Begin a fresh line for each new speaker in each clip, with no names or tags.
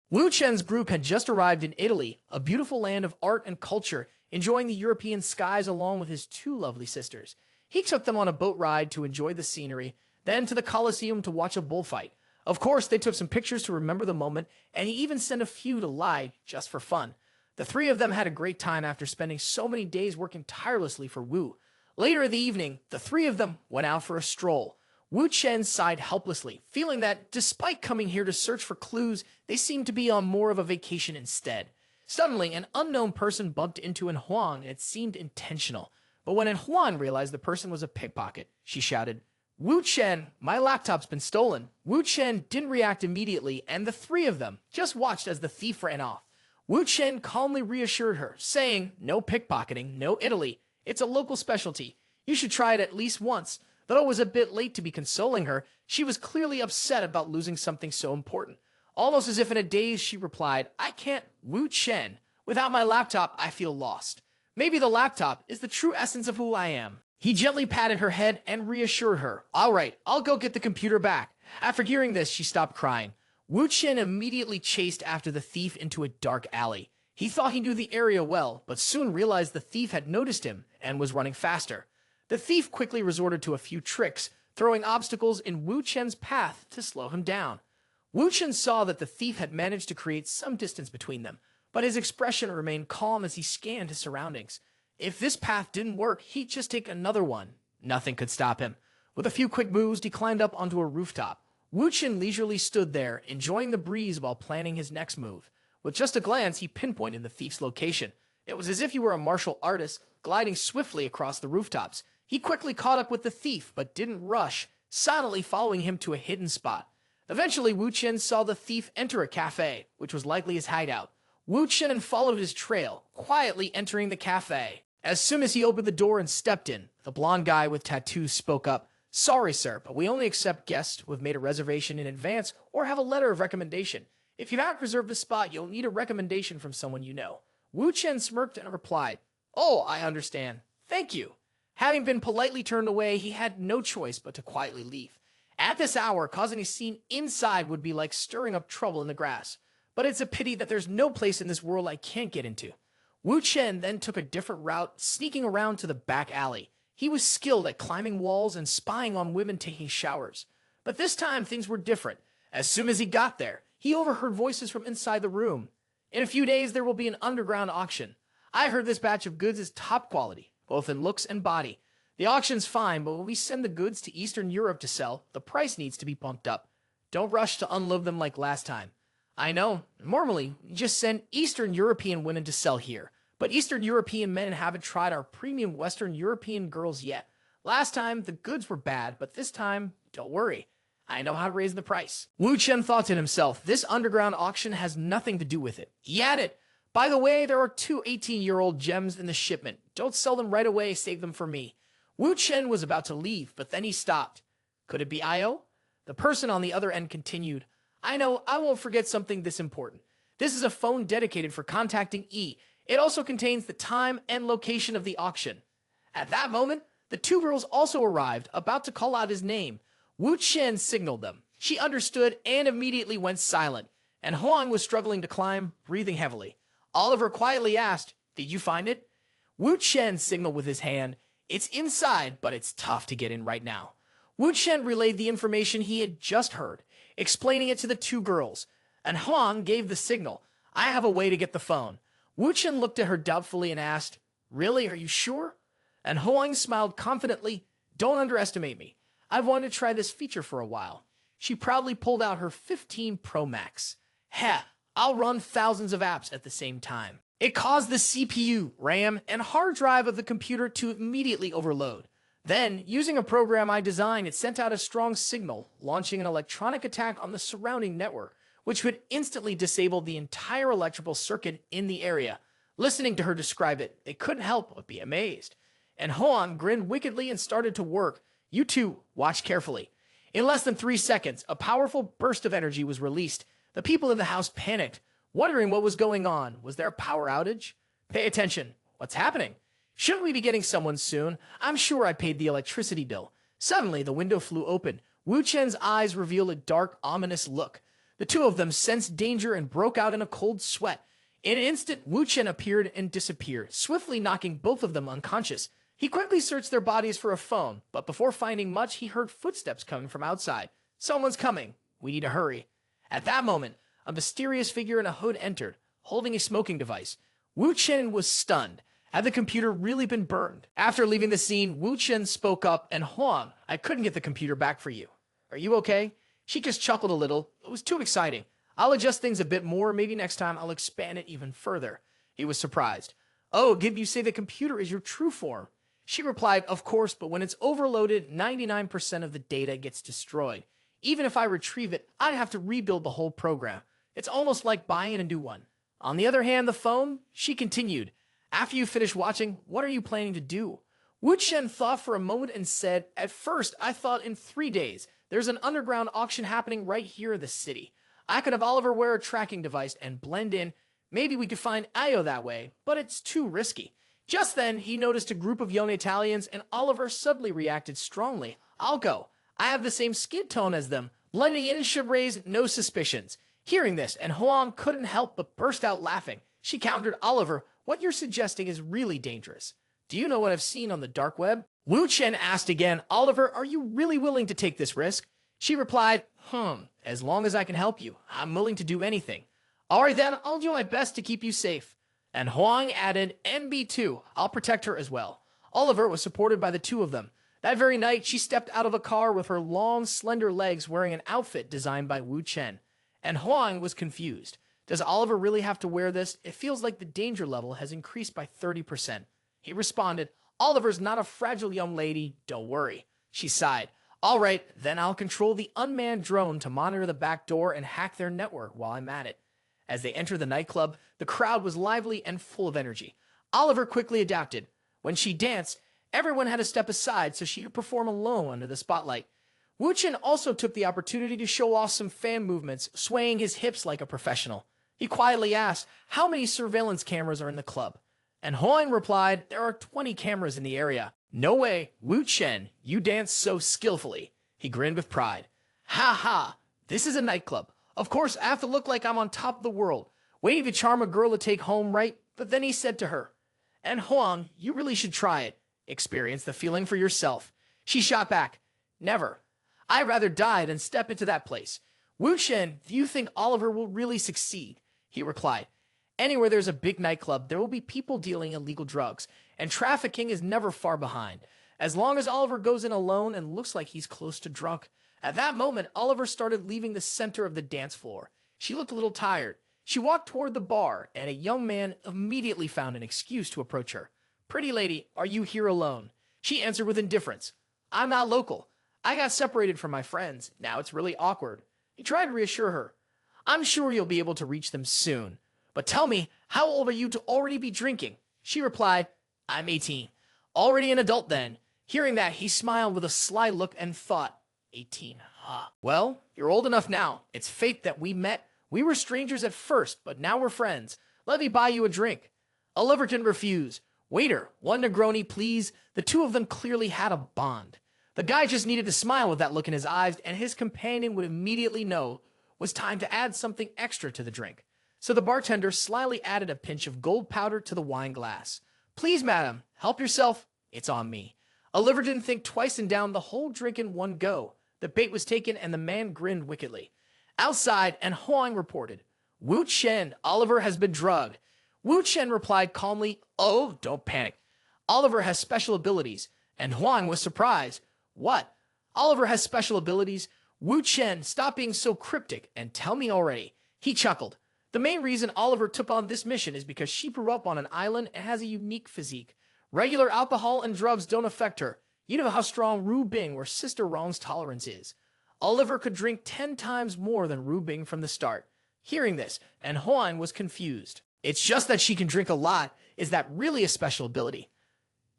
Wu Chen's group had just arrived in Italy, a beautiful land of art and culture, enjoying the European skies along with his two lovely sisters. He took them on a boat ride to enjoy the scenery, then to the Colosseum to watch a bullfight. Of course, they took some pictures to remember the moment, and he even sent a few to Lai just for fun. The three of them had a great time after spending so many days working tirelessly for Wu. Later in the evening, the three of them went out for a stroll. Wu Chen sighed helplessly, feeling that, despite coming here to search for clues, they seemed to be on more of a vacation instead. Suddenly, an unknown person bumped into En Huang, and it seemed intentional. But when En Huang realized the person was a pickpocket, she shouted, "Wu Chen, my laptop's been stolen." Wu Chen didn't react immediately, and the three of them just watched as the thief ran off. Wu Chen calmly reassured her, saying, "No pickpocketing, no Italy. It's a local specialty. You should try it at least once." Though it was a bit late to be consoling her, she was clearly upset about losing something so important. Almost as if in a daze, she replied, "I can't, Wu Chen. Without my laptop, I feel lost. Maybe the laptop is the true essence of who I am." He gently patted her head and reassured her, "All right, I'll go get the computer back." After hearing this, she stopped crying. Wu Chen immediately chased after the thief into a dark alley. He thought he knew the area well, but soon realized the thief had noticed him and was running faster. The thief quickly resorted to a few tricks, throwing obstacles in Wu Chen's path to slow him down. Wu Chen saw that the thief had managed to create some distance between them, but his expression remained calm as he scanned his surroundings. If this path didn't work, he'd just take another one. Nothing could stop him. With a few quick moves, he climbed up onto a rooftop. Wu Chen leisurely stood there, enjoying the breeze while planning his next move. With just a glance, he pinpointed the thief's location. It was as if he were a martial artist, gliding swiftly across the rooftops. He quickly caught up with the thief, but didn't rush, silently following him to a hidden spot. Eventually, Wu Chen saw the thief enter a cafe, which was likely his hideout. Wu Chen followed his trail, quietly entering the cafe. As soon as he opened the door and stepped in, the blonde guy with tattoos spoke up. "Sorry, sir, but we only accept guests who have made a reservation in advance or have a letter of recommendation. If you haven't reserved a spot, you'll need a recommendation from someone you know." Wu Chen smirked and replied, "Oh, I understand. Thank you." Having been politely turned away, he had no choice but to quietly leave. At this hour, causing a scene inside would be like stirring up trouble in the grass. But it's a pity that there's no place in this world I can't get into. Wu Chen then took a different route, sneaking around to the back alley. He was skilled at climbing walls and spying on women taking showers. But this time, things were different. As soon as he got there, he overheard voices from inside the room. "In a few days, there will be an underground auction. I heard this batch of goods is top quality, both in looks and body. The auction's fine, but when we send the goods to Eastern Europe to sell, the price needs to be bumped up. Don't rush to unload them like last time. I know, normally, we just send Eastern European women to sell here, but Eastern European men haven't tried our premium Western European girls yet. Last time, the goods were bad, but this time, don't worry. I know how to raise the price." Wu Chen thought to himself, this underground auction has nothing to do with it. He added, "By the way, there are two 18-year-old gems in the shipment. Don't sell them right away, save them for me." Wu Chen was about to leave, but then he stopped. Could it be Io? The person on the other end continued, "I know, I won't forget something this important. This is a phone dedicated for contacting E. It also contains the time and location of the auction." At that moment, the two girls also arrived, about to call out his name. Wu Chen signaled them. She understood and immediately went silent, and Huang was struggling to climb, breathing heavily. Oliver quietly asked, "Did you find it?" Wu Chen signaled with his hand, "It's inside, but it's tough to get in right now." Wu Chen relayed the information he had just heard, explaining it to the two girls, and Huang gave the signal. "I have a way to get the phone." Wu Chen looked at her doubtfully and asked, "Really, are you sure?" And Huang smiled confidently, "Don't underestimate me. I've wanted to try this feature for a while." She proudly pulled out her 15 Pro Max. "Heh, I'll run thousands of apps at the same time." It caused the CPU, RAM, and hard drive of the computer to immediately overload. Then, using a program I designed, it sent out a strong signal, launching an electronic attack on the surrounding network, which would instantly disable the entire electrical circuit in the area. Listening to her describe it, they couldn't help but be amazed. And Hoang grinned wickedly and started to work. You two, watch carefully. In less than 3 seconds, a powerful burst of energy was released. The people in the house panicked, wondering what was going on. Was there a power outage? Pay attention. What's happening? Shouldn't we be getting someone soon? I'm sure I paid the electricity bill. Suddenly, the window flew open. Wu Chen's eyes revealed a dark, ominous look. The two of them sensed danger and broke out in a cold sweat. In an instant, Wu Chen appeared and disappeared, swiftly knocking both of them unconscious. He quickly searched their bodies for a phone, but before finding much, he heard footsteps coming from outside. Someone's coming. We need to hurry. At that moment, a mysterious figure in a hood entered, holding a smoking device. Wu Chen was stunned. Had the computer really been burned? After leaving the scene, Wu Chen spoke up, and Huang, I couldn't get the computer back for you. Are you okay? She just chuckled a little. It was too exciting. I'll adjust things a bit more. Maybe next time I'll expand it even further. He was surprised. Oh, Gib, you say the computer is your true form. She replied, of course, but when it's overloaded, 99% of the data gets destroyed. Even if I retrieve it, I'd have to rebuild the whole program. It's almost like buying a new one. On the other hand, the phone, she continued. After you finish watching, what are you planning to do? Wu Chen thought for a moment and said, at first, I thought in 3 days. There's an underground auction happening right here in the city. I could have Oliver wear a tracking device and blend in. Maybe we could find Ayo that way, but it's too risky. Just then, he noticed a group of young Italians, and Oliver suddenly reacted strongly. I'll go. I have the same skin tone as them. Blending in should raise no suspicions. Hearing this, and Huang couldn't help but burst out laughing. She countered, Oliver, what you're suggesting is really dangerous. Do you know what I've seen on the dark web? Wu Chen asked again, Oliver, are you really willing to take this risk? She replied, as long as I can help you, I'm willing to do anything. All right then, I'll do my best to keep you safe. And Huang added, NB2, I'll protect her as well. Oliver was supported by the two of them. That very night, she stepped out of a car with her long, slender legs wearing an outfit designed by Wu Chen. And Huang was confused. Does Oliver really have to wear this? It feels like the danger level has increased by 30%. He responded, Oliver's not a fragile young lady, don't worry. She sighed. All right, then I'll control the unmanned drone to monitor the back door and hack their network while I'm at it. As they entered the nightclub, the crowd was lively and full of energy. Oliver quickly adapted. When she danced, everyone had to step aside so she could perform alone under the spotlight. Wu Chen also took the opportunity to show off some fan movements, swaying his hips like a professional. He quietly asked, how many surveillance cameras are in the club? And Huang replied, there are 20 cameras in the area. No way, Wu Chen, you dance so skillfully. He grinned with pride. Ha ha, this is a nightclub. Of course, I have to look like I'm on top of the world, waiting to charm a girl to take home, right? But then he said to her, and Huang, you really should try it. Experience the feeling for yourself. She shot back, never. I'd rather die than step into that place. Wu Chen, do you think Oliver will really succeed? He replied, anywhere there's a big nightclub, there will be people dealing illegal drugs, and trafficking is never far behind. As long as Oliver goes in alone and looks like he's close to drunk. At that moment, Oliver started leaving the center of the dance floor. She looked a little tired. She walked toward the bar, and a young man immediately found an excuse to approach her. Pretty lady, are you here alone? She answered with indifference. I'm not local. I got separated from my friends. Now it's really awkward. He tried to reassure her. I'm sure you'll be able to reach them soon. But tell me, how old are you to already be drinking? She replied, I'm 18. Already an adult then. Hearing that, he smiled with a sly look and thought, 18, huh? Well, you're old enough now. It's fate that we met. We were strangers at first, but now we're friends. Let me buy you a drink. Oliver didn't refuse. Waiter, one Negroni, please. The two of them clearly had a bond. The guy just needed to smile with that look in his eyes, and his companion would immediately know it was time to add something extra to the drink. So the bartender slyly added a pinch of gold powder to the wine glass. Please, madam, help yourself. It's on me. Oliver didn't think twice and downed the whole drink in one go. The bait was taken, and the man grinned wickedly. Outside, and Huang reported, Wu Chen, Oliver has been drugged. Wu Chen replied calmly, oh, don't panic. Oliver has special abilities. And Huang was surprised. What? Oliver has special abilities? Wu Chen, stop being so cryptic and tell me already. He chuckled. The main reason Oliver took on this mission is because she grew up on an island and has a unique physique. Regular alcohol and drugs don't affect her. You know how strong Ru Bing or Sister Rong's tolerance is. Oliver could drink 10 times more than Ru Bing from the start. Hearing this, and Huang was confused. It's just that she can drink a lot. Is that really a special ability?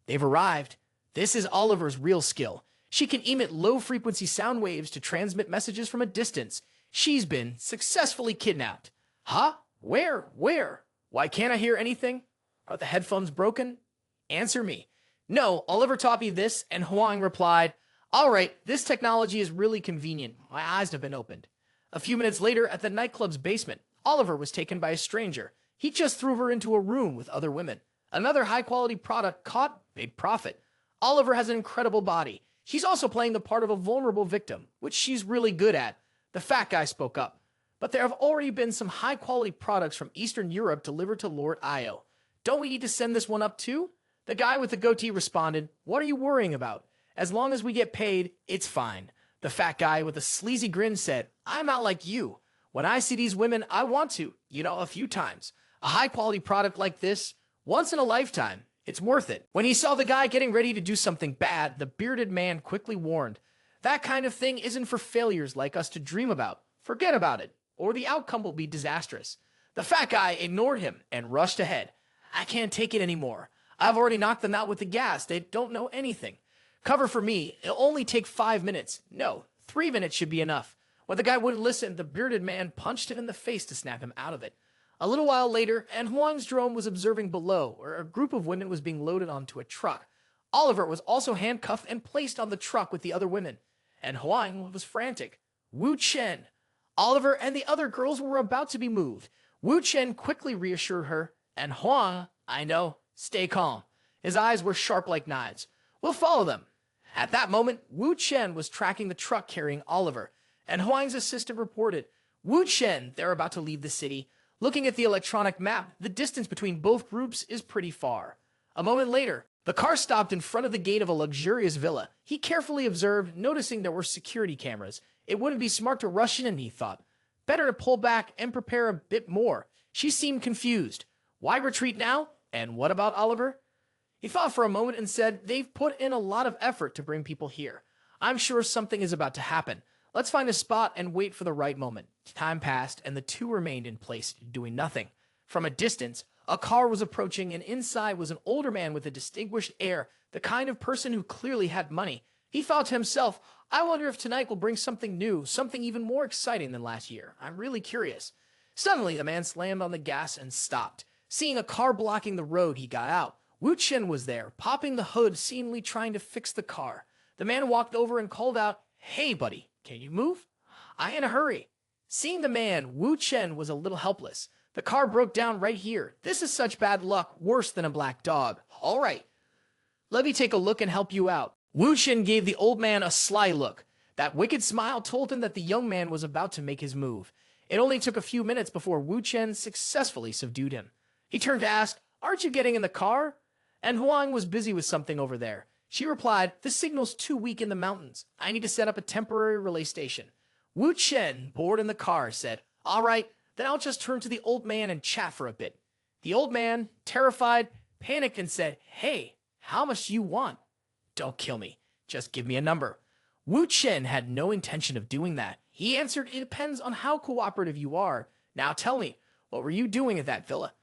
They've arrived. This is Oliver's real skill. She can emit low-frequency sound waves to transmit messages from a distance. She's been successfully kidnapped. Huh? Where? Where? Why can't I hear anything? Are the headphones broken? Answer me. No, Oliver taught me this, and Huang replied, all right, this technology is really convenient. My eyes have been opened. A few minutes later, at the nightclub's basement, Oliver was taken by a stranger. He just threw her into a room with other women. Another high-quality product caught, big profit. Oliver has an incredible body. She's also playing the part of a vulnerable victim, which she's really good at. The fat guy spoke up. But there have already been some high-quality products from Eastern Europe delivered to Lord Io. Don't we need to send this one up too? The guy with the goatee responded, "What are you worrying about? As long as we get paid, it's fine." The fat guy with a sleazy grin said, "I'm not like you. When I see these women, I want to, a few times. A high-quality product like this, once in a lifetime, it's worth it." When he saw the guy getting ready to do something bad, the bearded man quickly warned, "That kind of thing isn't for failures like us to dream about. Forget about it, or the outcome will be disastrous." The fat guy ignored him and rushed ahead. "I can't take it anymore. I've already knocked them out with the gas. They don't know anything. Cover for me. It'll only take 5 minutes. No, 3 minutes should be enough." When the guy wouldn't listen, the bearded man punched him in the face to snap him out of it. A little while later, and Huang's drone was observing below, where a group of women was being loaded onto a truck. Oliver was also handcuffed and placed on the truck with the other women, and Huang was frantic. Wu Chen. Oliver and the other girls were about to be moved. Wu Chen quickly reassured her, and Huang, "I know, stay calm." His eyes were sharp like knives. "We'll follow them." At that moment, Wu Chen was tracking the truck carrying Oliver, and Huang's assistant reported, "Wu Chen, they're about to leave the city. Looking at the electronic map, the distance between both groups is pretty far." A moment later, the car stopped in front of the gate of a luxurious villa. He carefully observed, noticing there were security cameras. It wouldn't be smart to rush in, he thought. Better to pull back and prepare a bit more. She seemed confused. Why retreat now? And what about Oliver? He thought for a moment and said, "They've put in a lot of effort to bring people here. I'm sure something is about to happen. Let's find a spot and wait for the right moment." Time passed, and the two remained in place, doing nothing. From a distance, a car was approaching, and inside was an older man with a distinguished air, the kind of person who clearly had money. He thought to himself, "I wonder if tonight will bring something new, something even more exciting than last year. I'm really curious." Suddenly, the man slammed on the gas and stopped. Seeing a car blocking the road, he got out. Wu Chen was there, popping the hood, seemingly trying to fix the car. The man walked over and called out, "Hey, buddy, can you move?" "I'm in a hurry." Seeing the man, Wu Chen was a little helpless. "The car broke down right here. This is such bad luck, worse than a black dog." "All right, let me take a look and help you out." Wu Chen gave the old man a sly look. That wicked smile told him that the young man was about to make his move. It only took a few minutes before Wu Chen successfully subdued him. He turned to ask, "Aren't you getting in the car?" And Huang was busy with something over there. She replied, "The signal's too weak in the mountains. I need to set up a temporary relay station." Wu Chen, bored in the car, said, "All right, then I'll just turn to the old man and chat for a bit." The old man, terrified, panicked and said, "Hey, how much do you want?" "Don't kill me. Just give me a number." Wu Chen had no intention of doing that. He answered, "It depends on how cooperative you are. Now tell me, what were you doing at that villa?"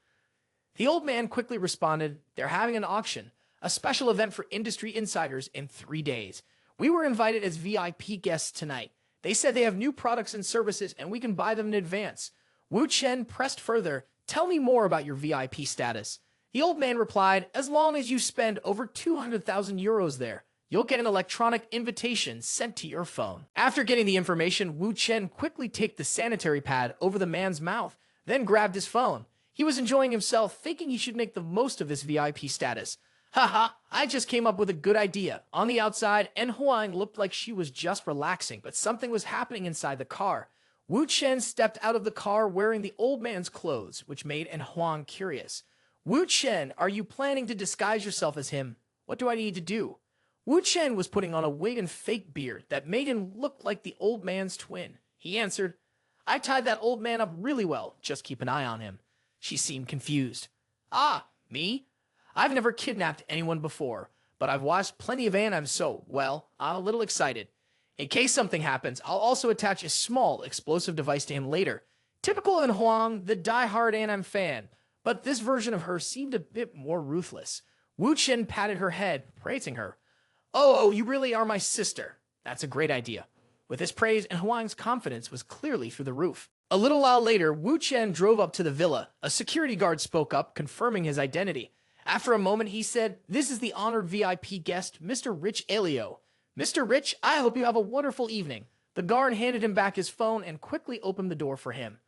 The old man quickly responded, "They're having an auction, a special event for industry insiders in 3 days. We were invited as VIP guests tonight. They said they have new products and services and we can buy them in advance." Wu Chen pressed further, "Tell me more about your VIP status." The old man replied, "As long as you spend over 200,000 euros there, you'll get an electronic invitation sent to your phone." After getting the information, Wu Chen quickly taped the sanitary pad over the man's mouth, then grabbed his phone. He was enjoying himself, thinking he should make the most of his VIP status. "Haha, I just came up with a good idea." On the outside, En Huang looked like she was just relaxing, but something was happening inside the car. Wu Chen stepped out of the car wearing the old man's clothes, which made En Huang curious. "Wu Chen, are you planning to disguise yourself as him? What do I need to do?" Wu Chen was putting on a wig and fake beard that made him look like the old man's twin. He answered, "I tied that old man up really well. Just keep an eye on him." She seemed confused. "Ah, me? I've never kidnapped anyone before, but I've watched plenty of animes, so, well, I'm a little excited. In case something happens, I'll also attach a small explosive device to him later." Typical of Huang, the die-hard anime fan, but this version of her seemed a bit more ruthless. Wu Chen patted her head, praising her. Oh, you really are my sister. That's a great idea." With this praise, and Huang's confidence was clearly through the roof. A little while later, Wu Chen drove up to the villa. A security guard spoke up, confirming his identity. After a moment, he said, "This is the honored VIP guest, Mr. Rich Elio. Mr. Rich, I hope you have a wonderful evening. The guard handed him back his phone and quickly opened the door for him.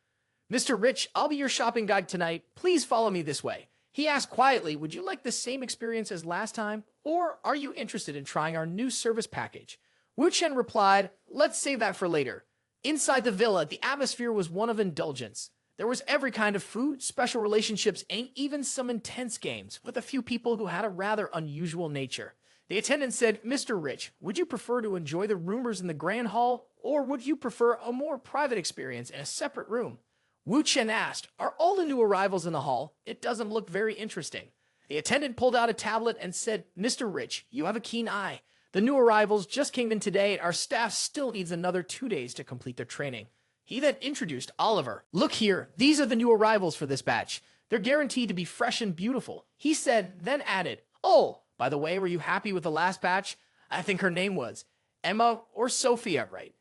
"Mr. Rich, I'll be your shopping guide tonight. Please follow me this way." He asked quietly, "Would you like the same experience as last time, or are you interested in trying our new service package?" Wu Chen replied, "Let's save that for later." Inside the villa, the atmosphere was one of indulgence. There was every kind of food, special relationships, and even some intense games, with a few people who had a rather unusual nature. The attendant said, "Mr. Rich, would you prefer to enjoy the rumors in the grand hall, or would you prefer a more private experience in a separate room?" Wu Chen asked, "Are all the new arrivals in the hall? It doesn't look very interesting." The attendant pulled out a tablet and said, "Mr. Rich, you have a keen eye. The new arrivals just came in today, and our staff still needs another 2 days to complete their training." He then introduced Oliver. "Look here, these are the new arrivals for this batch. They're guaranteed to be fresh and beautiful," he said, then added, "Oh, by the way, were you happy with the last batch? I think her name was Emma or Sophia, right?"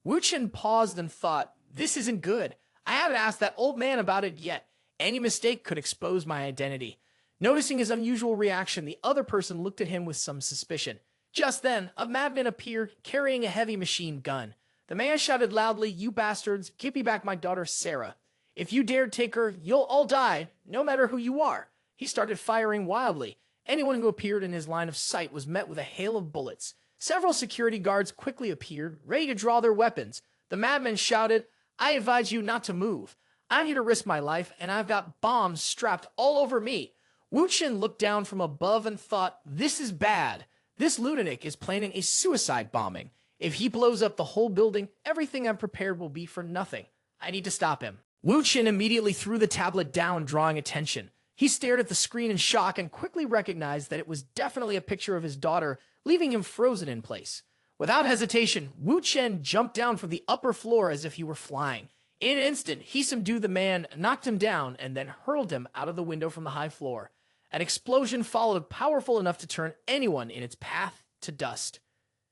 Wu Chen paused and thought, "This isn't good. I haven't asked that old man about it yet. Any mistake could expose my identity." Noticing his unusual reaction, the other person looked at him with some suspicion. Just then, a madman appeared carrying a heavy machine gun. The man shouted loudly, "You bastards, give me back my daughter Sarah. If you dare take her, you'll all die, no matter who you are." He started firing wildly. Anyone who appeared in his line of sight was met with a hail of bullets. Several security guards quickly appeared, ready to draw their weapons. The madman shouted, "I advise you not to move. I'm here to risk my life, and I've got bombs strapped all over me." Wu Chen looked down from above and thought, "This is bad. This lunatic is planning a suicide bombing. If he blows up the whole building, everything I'm prepared will be for nothing. I need to stop him." Wu Chen immediately threw the tablet down, drawing attention. He stared at the screen in shock and quickly recognized that it was definitely a picture of his daughter, leaving him frozen in place. Without hesitation, Wu Chen jumped down from the upper floor as if he were flying. In an instant, he subdued the man, knocked him down, and then hurled him out of the window from the high floor. An explosion followed, powerful enough to turn anyone in its path to dust.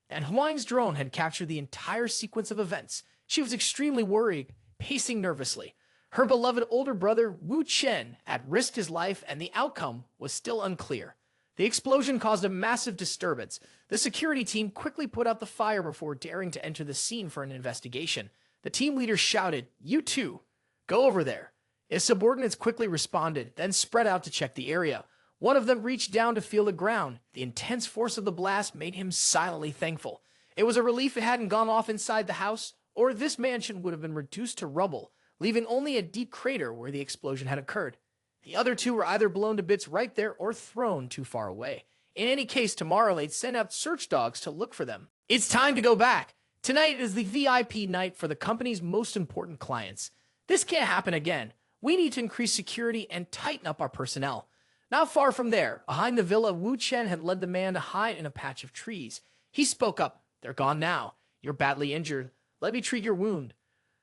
And Huang's drone had captured the entire sequence of events. She was extremely worried, pacing nervously. Her beloved older brother, Wu Chen, had risked his life, and the outcome was still unclear. The explosion caused a massive disturbance. The security team quickly put out the fire before daring to enter the scene for an investigation. The team leader shouted, "You two, go over there." His subordinates quickly responded, then spread out to check the area. One of them reached down to feel the ground. The intense force of the blast made him silently thankful. It was a relief it hadn't gone off inside the house, or this mansion would have been reduced to rubble, leaving only a deep crater where the explosion had occurred. The other two were either blown to bits right there or thrown too far away. In any case, tomorrow they'd send out search dogs to look for them. It's time to go back. Tonight is the VIP night for the company's most important clients. This can't happen again. We need to increase security and tighten up our personnel. Not far from there, behind the villa, Wu Chen had led the man to hide in a patch of trees. He spoke up. "They're gone now. You're badly injured. Let me treat your wound."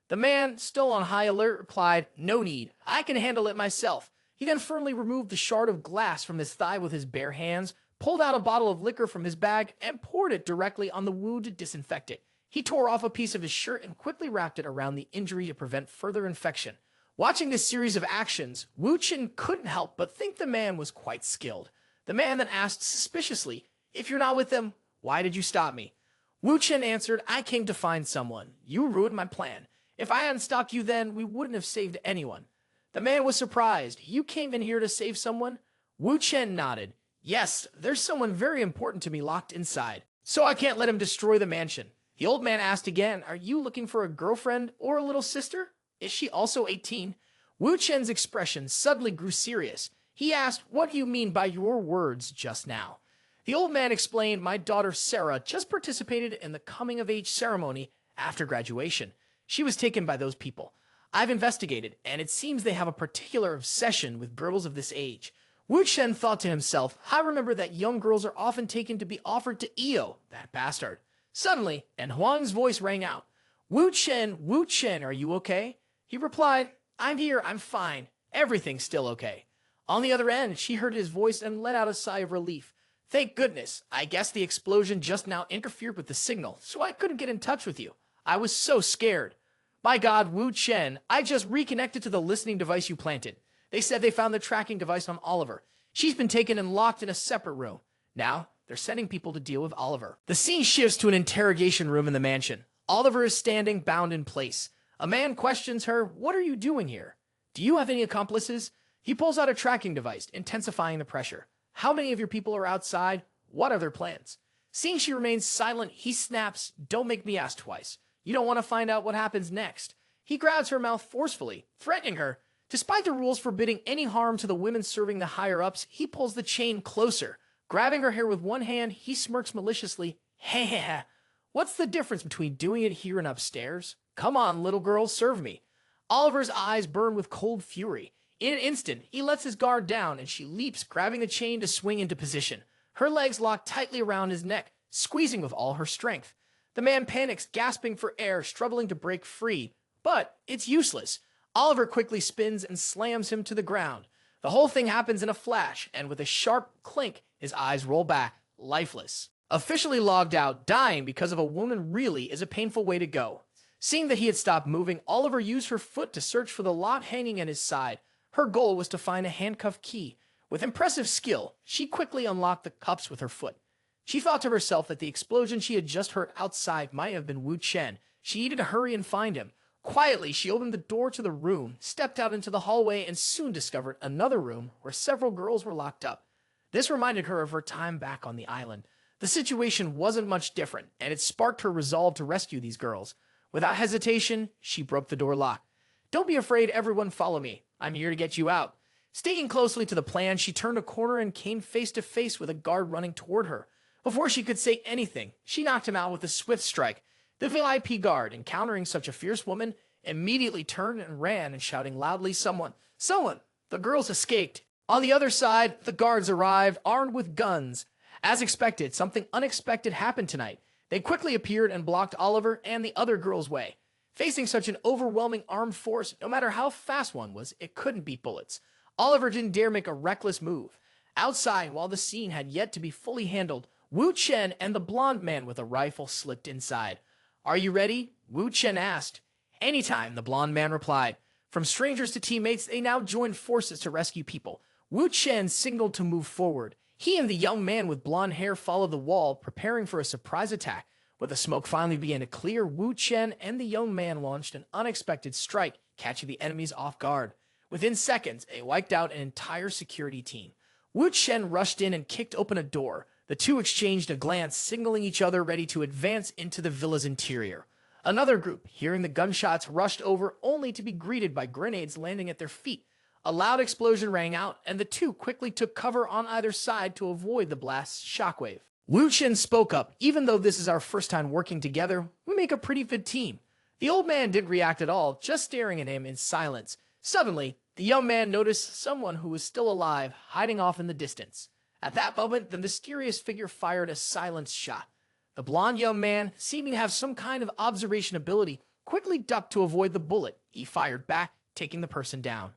The man, still on high alert, replied, "No need. I can handle it myself." He then firmly removed the shard of glass from his thigh with his bare hands, pulled out a bottle of liquor from his bag, and poured it directly on the wound to disinfect it. He tore off a piece of his shirt and quickly wrapped it around the injury to prevent further infection. Watching this series of actions, Wu Chen couldn't help but think the man was quite skilled. The man then asked suspiciously, "If you're not with them, why did you stop me?" Wu Chen answered, "I came to find someone. You ruined my plan. If I hadn't stopped you then, we wouldn't have saved anyone." The man was surprised. "You came in here to save someone?" Wu Chen nodded. "Yes, there's someone very important to me locked inside, so I can't let him destroy the mansion." The old man asked again, "Are you looking for a girlfriend or a little sister? Is she also 18? Wu Chen's expression suddenly grew serious. He asked, "What do you mean by your words just now?" The old man explained, "My daughter Sarah just participated in the coming-of-age ceremony after graduation. She was taken by those people. I've investigated, and it seems they have a particular obsession with girls of this age." Wu Chen thought to himself, "I remember that young girls are often taken to be offered to Io, that bastard." Suddenly, and Huang's voice rang out, Wu Chen, are you okay?" He replied, "I'm here, I'm fine. Everything's still okay." On the other end, she heard his voice and let out a sigh of relief. "Thank goodness. I guess the explosion just now interfered with the signal, so I couldn't get in touch with you. I was so scared." "My God, Wu Chen, I just reconnected to the listening device you planted. They said they found the tracking device on Oliver. She's been taken and locked in a separate room. Now, they're sending people to deal with Oliver." The scene shifts to an interrogation room in the mansion. Oliver is standing bound in place. A man questions her, "What are you doing here? Do you have any accomplices?" He pulls out a tracking device, intensifying the pressure. "How many of your people are outside? What are their plans?" Seeing she remains silent, he snaps, "Don't make me ask twice. You don't want to find out what happens next." He grabs her mouth forcefully, threatening her. Despite the rules forbidding any harm to the women serving the higher-ups, he pulls the chain closer. Grabbing her hair with one hand, he smirks maliciously. "Heh. What's the difference between doing it here and upstairs? Come on, little girl, serve me." Oliver's eyes burn with cold fury. In an instant, he lets his guard down, and she leaps, grabbing the chain to swing into position. Her legs lock tightly around his neck, squeezing with all her strength. The man panics, gasping for air, struggling to break free. But it's useless. Oliver quickly spins and slams him to the ground. The whole thing happens in a flash, and with a sharp clink, his eyes roll back, lifeless. Officially logged out, dying because of a woman really is a painful way to go. Seeing that he had stopped moving, Oliver used her foot to search for the lock hanging at his side. Her goal was to find a handcuff key. With impressive skill, she quickly unlocked the cuffs with her foot. She thought to herself that the explosion she had just heard outside might have been Wu Chen. She needed to hurry and find him. Quietly, she opened the door to the room, stepped out into the hallway, and soon discovered another room where several girls were locked up. This reminded her of her time back on the island. The situation wasn't much different, and it sparked her resolve to rescue these girls. Without hesitation, she broke the door lock. "Don't be afraid, everyone, follow me. I'm here to get you out." Sticking closely to the plan, she turned a corner and came face to face with a guard running toward her. Before she could say anything, she knocked him out with a swift strike. The VIP guard, encountering such a fierce woman, immediately turned and ran and shouting loudly, Someone! The girls escaped. On the other side, the guards arrived, armed with guns. As expected, something unexpected happened tonight. They quickly appeared and blocked Oliver and the other girls' way. Facing such an overwhelming armed force, no matter how fast one was, it couldn't beat bullets. Oliver didn't dare make a reckless move. Outside, while the scene had yet to be fully handled, Wu Chen and the blonde man with a rifle slipped inside. "Are you ready?" Wu Chen asked. "Anytime," the blonde man replied. From strangers to teammates, they now joined forces to rescue people. Wu Chen signaled to move forward. He and the young man with blonde hair followed the wall, preparing for a surprise attack. When the smoke finally began to clear, Wu Chen and the young man launched an unexpected strike, catching the enemies off guard. Within seconds, they wiped out an entire security team. Wu Chen rushed in and kicked open a door. The two exchanged a glance, signaling each other ready to advance into the villa's interior. Another group, hearing the gunshots, rushed over only to be greeted by grenades landing at their feet. A loud explosion rang out, and the two quickly took cover on either side to avoid the blast's shockwave. Wu Chen spoke up. "Even though this is our first time working together, we make a pretty good team." The old man didn't react at all, just staring at him in silence. Suddenly, the young man noticed someone who was still alive, hiding off in the distance. At that moment, the mysterious figure fired a silenced shot. The blonde young man, seeming to have some kind of observation ability, quickly ducked to avoid the bullet. He fired back, taking the person down.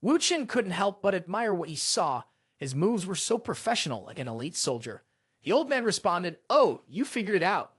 Wu Chen couldn't help but admire what he saw. His moves were so professional, like an elite soldier. The old man responded, "Oh, you figured it out.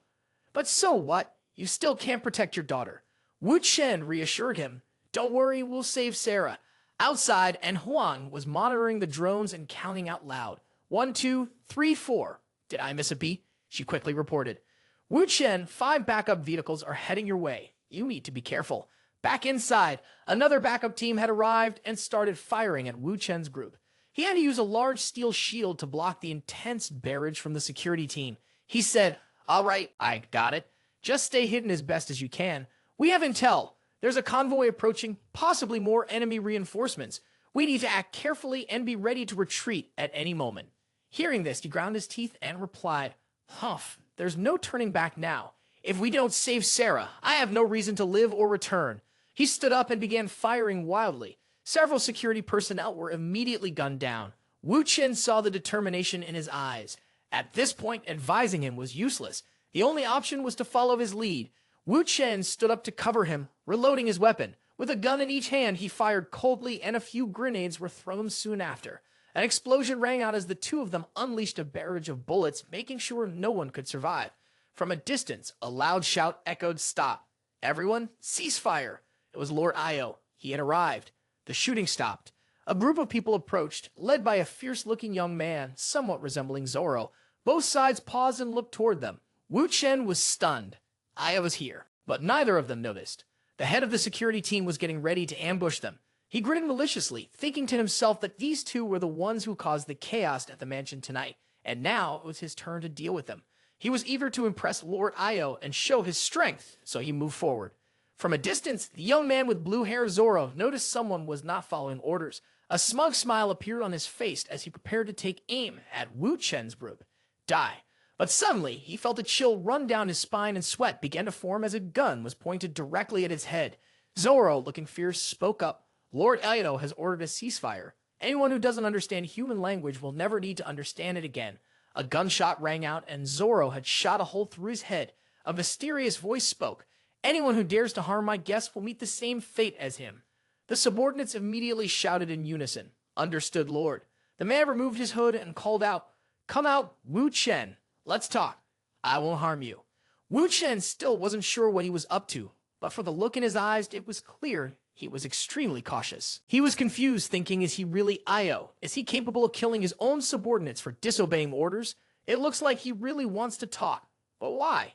But so what? You still can't protect your daughter." Wu Chen reassured him, "Don't worry, we'll save Sarah." Outside, and Huang was monitoring the drones and counting out loud. 1, 2, 3, 4. "Did I miss a beat?" she quickly reported. "Wu Chen, 5 backup vehicles are heading your way. You need to be careful." Back inside, another backup team had arrived and started firing at Wu Chen's group. He had to use a large steel shield to block the intense barrage from the security team. He said, "All right, I got it. Just stay hidden as best as you can. We have intel. There's a convoy approaching, possibly more enemy reinforcements. We need to act carefully and be ready to retreat at any moment." Hearing this, he ground his teeth and replied, "Humph, there's no turning back now. If we don't save Sarah, I have no reason to live or return." He stood up and began firing wildly. Several security personnel were immediately gunned down. Wu Chen saw the determination in his eyes. At this point, advising him was useless. The only option was to follow his lead. Wu Chen stood up to cover him, reloading his weapon. With a gun in each hand, he fired coldly, and a few grenades were thrown soon after. An explosion rang out as the two of them unleashed a barrage of bullets, making sure no one could survive. From a distance, a loud shout echoed, "Stop. Everyone, cease fire." It was Lord Io. He had arrived. The shooting stopped. A group of people approached, led by a fierce-looking young man, somewhat resembling Zoro. Both sides paused and looked toward them. Wu Chen was stunned. Io was here. but neither of them noticed. The head of the security team was getting ready to ambush them. He gritted maliciously, thinking to himself that these two were the ones who caused the chaos at the mansion tonight, and now it was his turn to deal with them. He was eager to impress Lord Io and show his strength, so he moved forward. From a distance, the young man with blue hair Zoro noticed someone was not following orders. A smug smile appeared on his face as he prepared to take aim at Wu Chen's group. Die. But suddenly, he felt a chill run down his spine and sweat began to form as a gun was pointed directly at his head. Zoro, looking fierce, spoke up. Lord Io has ordered a ceasefire. Anyone who doesn't understand human language will never need to understand it again. A gunshot rang out and Zoro had shot a hole through his head. A mysterious voice spoke. Anyone who dares to harm my guests will meet the same fate as him. The subordinates immediately shouted in unison. Understood, Lord. The man removed his hood and called out, Come out, Wu Chen. Let's talk. I won't harm you. Wu Chen still wasn't sure what he was up to, but for the look in his eyes, it was clear he was extremely cautious. He was confused, thinking, is he really Io? Is he capable of killing his own subordinates for disobeying orders? It looks like he really wants to talk. But why?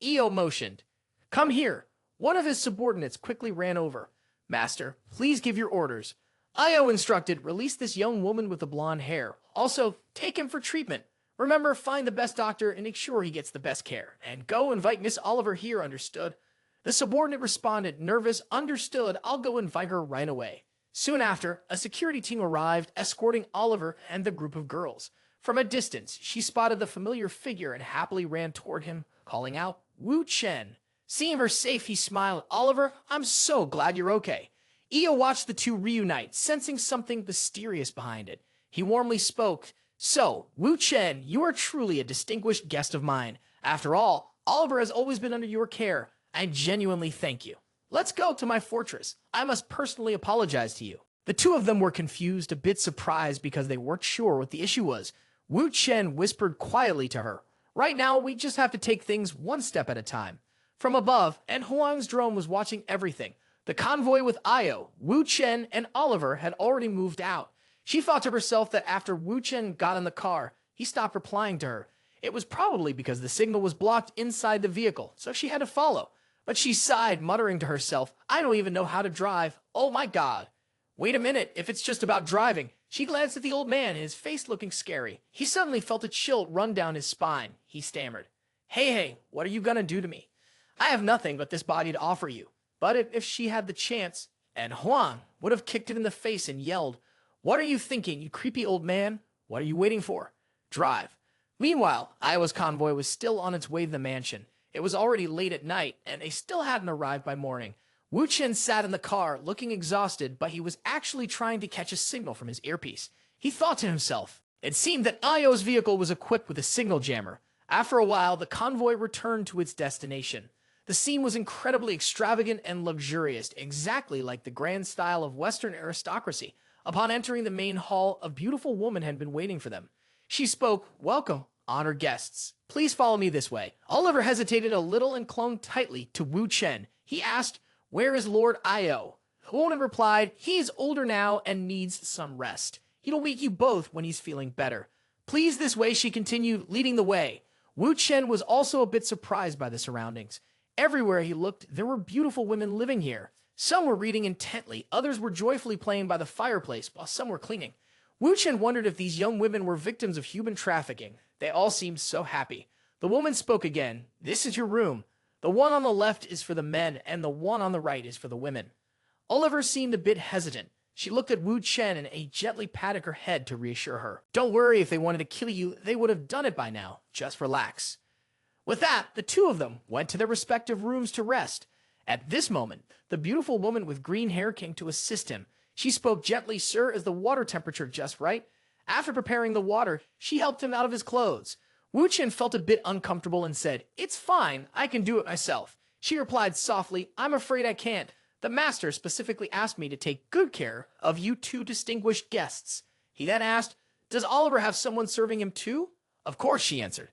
Io motioned. Come here. One of his subordinates quickly ran over. Master, please give your orders. Io instructed, release this young woman with the blonde hair. Also, take him for treatment. Remember, find the best doctor and make sure he gets the best care. And go invite Miss Oliver here, understood? The subordinate responded, nervous, understood, I'll go invite her right away. Soon after, a security team arrived, escorting Oliver and the group of girls. From a distance, she spotted the familiar figure and happily ran toward him, calling out, Wu Chen. Seeing her safe, he smiled, Oliver, I'm so glad you're okay. Io watched the two reunite, sensing something mysterious behind it. He warmly spoke, So, Wu Chen, you are truly a distinguished guest of mine. After all, Oliver has always been under your care. I genuinely thank you. Let's go to my fortress. I must personally apologize to you. The two of them were confused, a bit surprised because they weren't sure what the issue was. Wu Chen whispered quietly to her, Right now, we just have to take things one step at a time. From above, and Huang's drone was watching everything. The convoy with Io, Wu Chen, and Oliver had already moved out. She thought to herself that after Wu Chen got in the car, he stopped replying to her. It was probably because the signal was blocked inside the vehicle, so she had to follow. But she sighed, muttering to herself, I don't even know how to drive. Oh my God. Wait a minute, if it's just about driving. She glanced at the old man, his face looking scary. He suddenly felt a chill run down his spine. He stammered, Hey, what are you gonna do to me? I have nothing but this body to offer you. But if she had the chance, and Huang would have kicked it in the face and yelled, What are you thinking, you creepy old man? What are you waiting for? Drive. Meanwhile, Iowa's convoy was still on its way to the mansion. It was already late at night, and they still hadn't arrived by morning. Wu Chen sat in the car, looking exhausted, but he was actually trying to catch a signal from his earpiece. He thought to himself, it seemed that Io's vehicle was equipped with a signal jammer. After a while, the convoy returned to its destination. The scene was incredibly extravagant and luxurious, exactly like the grand style of Western aristocracy. Upon entering the main hall, a beautiful woman had been waiting for them. She spoke, Welcome, honored guests. Please follow me this way. Oliver hesitated a little and clung tightly to Wu Chen. He asked, Where is Lord Io? The woman replied, He is older now and needs some rest. He'll meet you both when he's feeling better. Please this way, she continued, leading the way. Wu Chen was also a bit surprised by the surroundings. Everywhere he looked, there were beautiful women living here. Some were reading intently, others were joyfully playing by the fireplace, while some were cleaning. Wu Chen wondered if these young women were victims of human trafficking. They all seemed so happy. The woman spoke again. This is your room. The one on the left is for the men, and the one on the right is for the women. Oliver seemed a bit hesitant. She looked at Wu Chen and gently patted her head to reassure her. Don't worry, if they wanted to kill you, they would have done it by now. Just relax. With that, the two of them went to their respective rooms to rest. At this moment, the beautiful woman with green hair came to assist him. She spoke gently, Sir, is the water temperature just right? After preparing the water, she helped him out of his clothes. Wu Chen felt a bit uncomfortable and said, It's fine, I can do it myself. She replied softly, I'm afraid I can't. The master specifically asked me to take good care of you two distinguished guests. He then asked, Does Oliver have someone serving him too? Of course, she answered.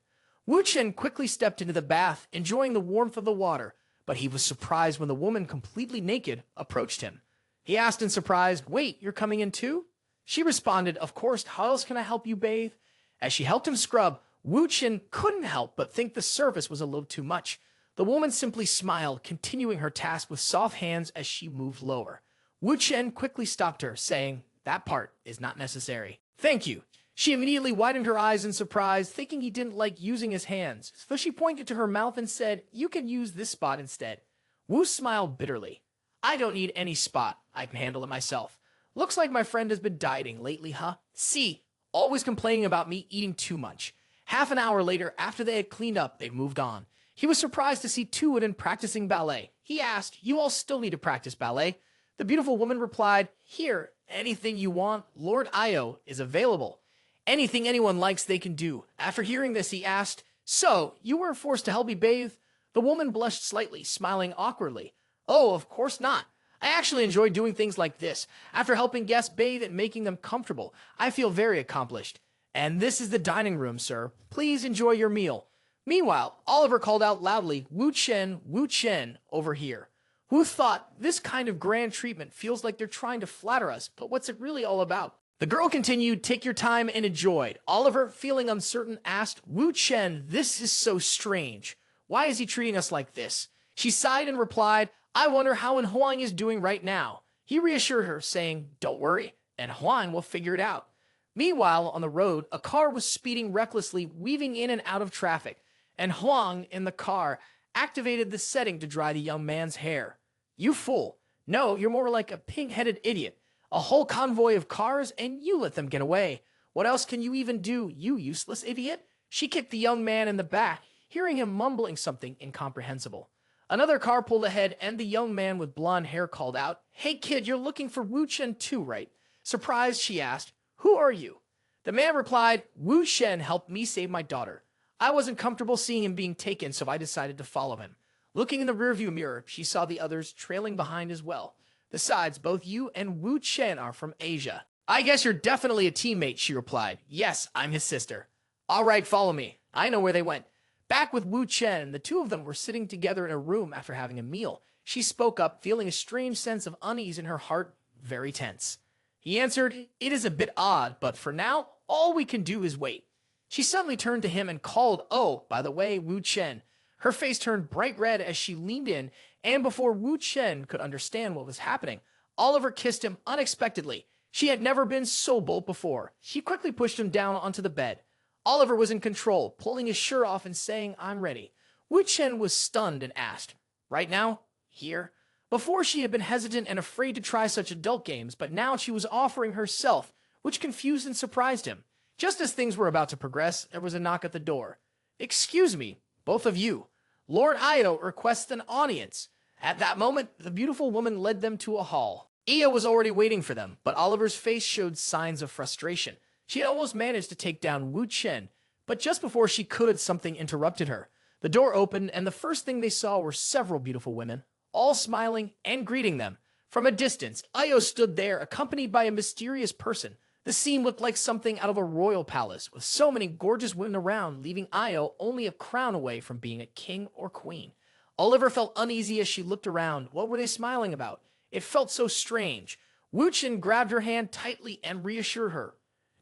Wu Chen quickly stepped into the bath, enjoying the warmth of the water, but he was surprised when the woman, completely naked, approached him. He asked in surprise, Wait, you're coming in too? She responded, Of course, how else can I help you bathe? As she helped him scrub, Wu Chen couldn't help but think the service was a little too much. The woman simply smiled, continuing her task with soft hands as she moved lower. Wu Chen quickly stopped her, saying, "That part is not necessary." "Thank you." She immediately widened her eyes in surprise, thinking he didn't like using his hands, so she pointed to her mouth and said, "You can use this spot instead." Wu smiled bitterly. "I don't need any spot. I can handle it myself. Looks like my friend has been dieting lately, huh? See, always complaining about me eating too much." Half an hour later, after they had cleaned up, they moved on. He was surprised to see two women practicing ballet. He asked, "You all still need to practice ballet?" The beautiful woman replied, "Here, anything you want, Lord Io is available. Anything anyone likes they can do." After hearing this, he asked, "So, you were forced to help me bathe?" The woman blushed slightly, smiling awkwardly. "Oh, of course not. I actually enjoy doing things like this. After helping guests bathe and making them comfortable, I feel very accomplished. And this is the dining room, sir. Please enjoy your meal." Meanwhile, Oliver called out loudly, Wu Chen, over here." Wu thought, this kind of grand treatment feels like they're trying to flatter us, but what's it really all about? The girl continued, "Take your time and enjoyed." Oliver, feeling uncertain, asked, "Wu Chen, this is so strange. Why is he treating us like this?" She sighed and replied, "I wonder how Huang is doing right now." He reassured her, saying, "Don't worry, and Huang will figure it out." Meanwhile, on the road, a car was speeding recklessly, weaving in and out of traffic, and Huang, in the car, activated the setting to dry the young man's hair. "You fool. No, you're more like a pig-headed idiot. A whole convoy of cars, and you let them get away. What else can you even do, you useless idiot?" She kicked the young man in the back, hearing him mumbling something incomprehensible. Another car pulled ahead, and the young man with blonde hair called out, "Hey kid, you're looking for Wu Chen too, right?" Surprised, she asked, "Who are you?" The man replied, "Wu Chen helped me save my daughter. I wasn't comfortable seeing him being taken, so I decided to follow him." Looking in the rearview mirror, she saw the others trailing behind as well. "Besides, both you and Wu Chen are from Asia." "I guess you're definitely a teammate," she replied. "Yes, I'm his sister." "All right, follow me. I know where they went." Back with Wu Chen, the two of them were sitting together in a room after having a meal. She spoke up, feeling a strange sense of unease in her heart, very tense. He answered, "It is a bit odd, but for now, all we can do is wait." She suddenly turned to him and called, "Oh, by the way, Wu Chen." Her face turned bright red as she leaned in, and before Wu Chen could understand what was happening, Oliver kissed him unexpectedly. She had never been so bold before. She quickly pushed him down onto the bed. Oliver was in control, pulling his shirt off and saying, "I'm ready." Wu Chen was stunned and asked, "Right now? Here?" Before she had been hesitant and afraid to try such adult games, but now she was offering herself, which confused and surprised him. Just as things were about to progress, there was a knock at the door. "Excuse me, both of you. Lord Io requests an audience." At that moment, the beautiful woman led them to a hall. Io was already waiting for them, but Oliver's face showed signs of frustration. She had almost managed to take down Wu Chen, but just before she could, something interrupted her. The door opened, and the first thing they saw were several beautiful women, all smiling and greeting them. From a distance, Io stood there, accompanied by a mysterious person. The scene looked like something out of a royal palace, with so many gorgeous women around, leaving Io only a crown away from being a king or queen. Oliver felt uneasy as she looked around. What were they smiling about? It felt so strange. Wu Chen grabbed her hand tightly and reassured her.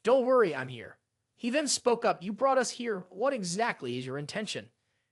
"Don't worry, I'm here." He then spoke up. "You brought us here. What exactly is your intention?"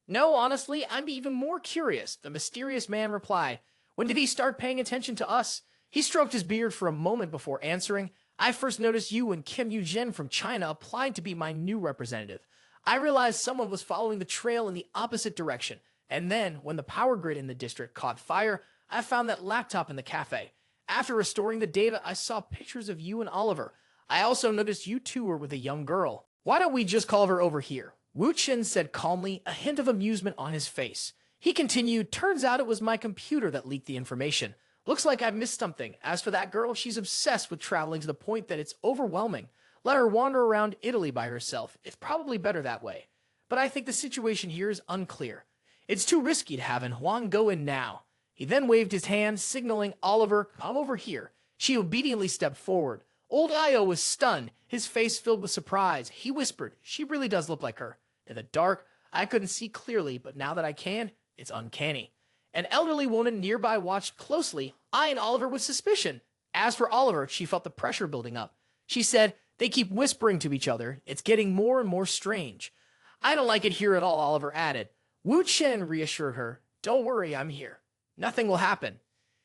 "No, honestly, I'm even more curious," the mysterious man replied. "When did he start paying attention to us?" He stroked his beard for a moment before answering. "I first noticed you when Kim Yu-jin from China applied to be my new representative. I realized someone was following the trail in the opposite direction. And then, when the power grid in the district caught fire, I found that laptop in the cafe. After restoring the data, I saw pictures of you and Oliver. I also noticed you two were with a young girl. Why don't we just call her over here?" Wu Chen said calmly, a hint of amusement on his face. He continued, "Turns out it was my computer that leaked the information. Looks like I've missed something. As for that girl, she's obsessed with traveling to the point that it's overwhelming. Let her wander around Italy by herself. It's probably better that way. But I think the situation here is unclear. It's too risky to have Huang go in now." He then waved his hand, signaling Oliver, "Come over here." She obediently stepped forward. Old Io was stunned, his face filled with surprise. He whispered, "She really does look like her. In the dark, I couldn't see clearly, but now that I can, it's uncanny." An elderly woman nearby watched closely, eyeing Oliver with suspicion. As for Oliver, she felt the pressure building up. She said, "They keep whispering to each other. It's getting more and more strange." "I don't like it here at all," Oliver added. Wu Chen reassured her, "Don't worry, I'm here. Nothing will happen."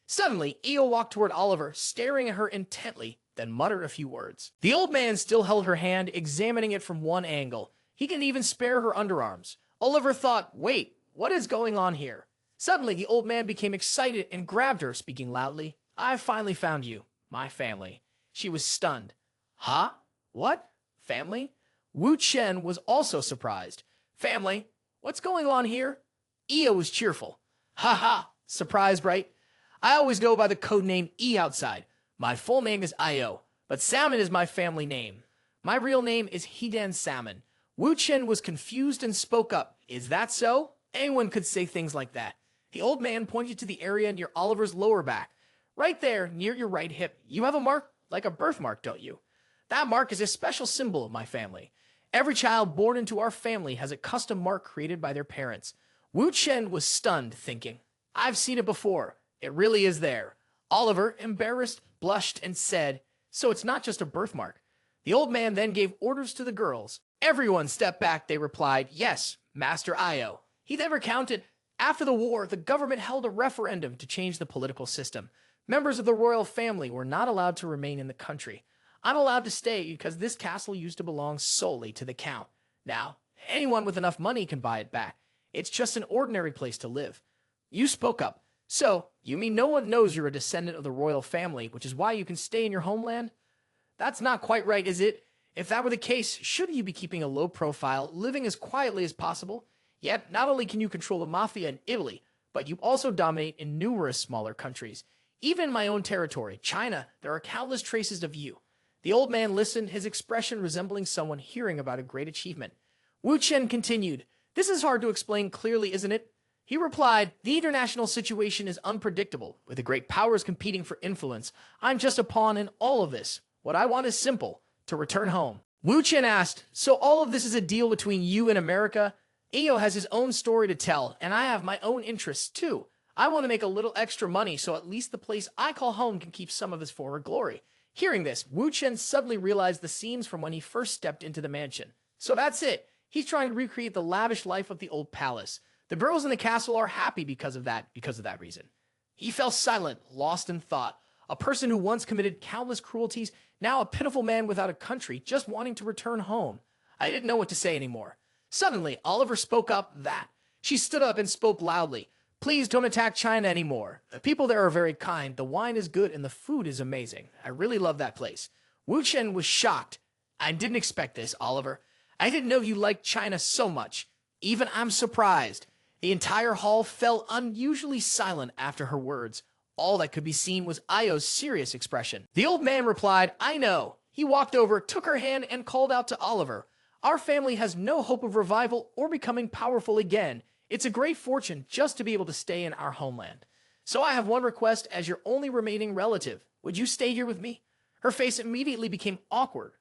Suddenly, Io walked toward Oliver, staring at her intently, then muttered a few words. The old man still held her hand, examining it from one angle. He didn't even spare her underarms. Oliver thought, "Wait, what is going on here?" Suddenly, the old man became excited and grabbed her, speaking loudly. "I finally found you. My family." She was stunned. "Huh? What? Family?" Wu Chen was also surprised. "Family? What's going on here?" Io was cheerful. "Ha ha! Surprised, right? I always go by the code name E outside. My full name is Io, but Salmon is my family name. My real name is Hidan Salmon." Wu Chen was confused and spoke up. "Is that so?" Anyone could say things like that. The old man pointed to the area near Oliver's lower back. "Right there, near your right hip, you have a mark, like a birthmark, don't you? That mark is a special symbol of my family. Every child born into our family has a custom mark created by their parents." Wu Chen was stunned, thinking, "I've seen it before. It really is there." Oliver, embarrassed, blushed and said, "So it's not just a birthmark." The old man then gave orders to the girls. Everyone stepped back, they replied, "Yes, Master Io." He then recounted, after the war, the government held a referendum to change the political system. Members of the royal family were not allowed to remain in the country. I'm allowed to stay because this castle used to belong solely to the count. Now, anyone with enough money can buy it back. It's just an ordinary place to live. You spoke up. "So, you mean no one knows you're a descendant of the royal family, which is why you can stay in your homeland?" That's not quite right, is it? If that were the case, shouldn't you be keeping a low profile, living as quietly as possible? Yet, not only can you control the mafia in Italy, but you also dominate in numerous smaller countries. Even in my own territory, China, there are countless traces of you. The old man listened, his expression resembling someone hearing about a great achievement. Wu Chen continued, "This is hard to explain clearly, isn't it?" He replied, "The international situation is unpredictable, with the great powers competing for influence. I'm just a pawn in all of this. What I want is simple, to return home." Wu Chen asked, "So all of this is a deal between you and America?" Io has his own story to tell, and I have my own interests too. I want to make a little extra money so at least the place I call home can keep some of his former glory. Hearing this, Wu Chen suddenly realized the scenes from when he first stepped into the mansion. So that's it. He's trying to recreate the lavish life of the old palace. The girls in the castle are happy because of that reason. He fell silent, lost in thought. A person who once committed countless cruelties, now a pitiful man without a country, just wanting to return home. I didn't know what to say anymore. Suddenly, Oliver spoke up that. She stood up and spoke loudly. "Please don't attack China anymore. The people there are very kind, the wine is good, and the food is amazing. I really love that place." Wu Chen was shocked. "I didn't expect this, Oliver. I didn't know you liked China so much. Even I'm surprised." The entire hall fell unusually silent after her words. All that could be seen was Io's serious expression. The old man replied, "I know." He walked over, took her hand, and called out to Oliver, "Our family has no hope of revival or becoming powerful again. It's a great fortune just to be able to stay in our homeland. So I have one request as your only remaining relative. Would you stay here with me?" Her face immediately became awkward.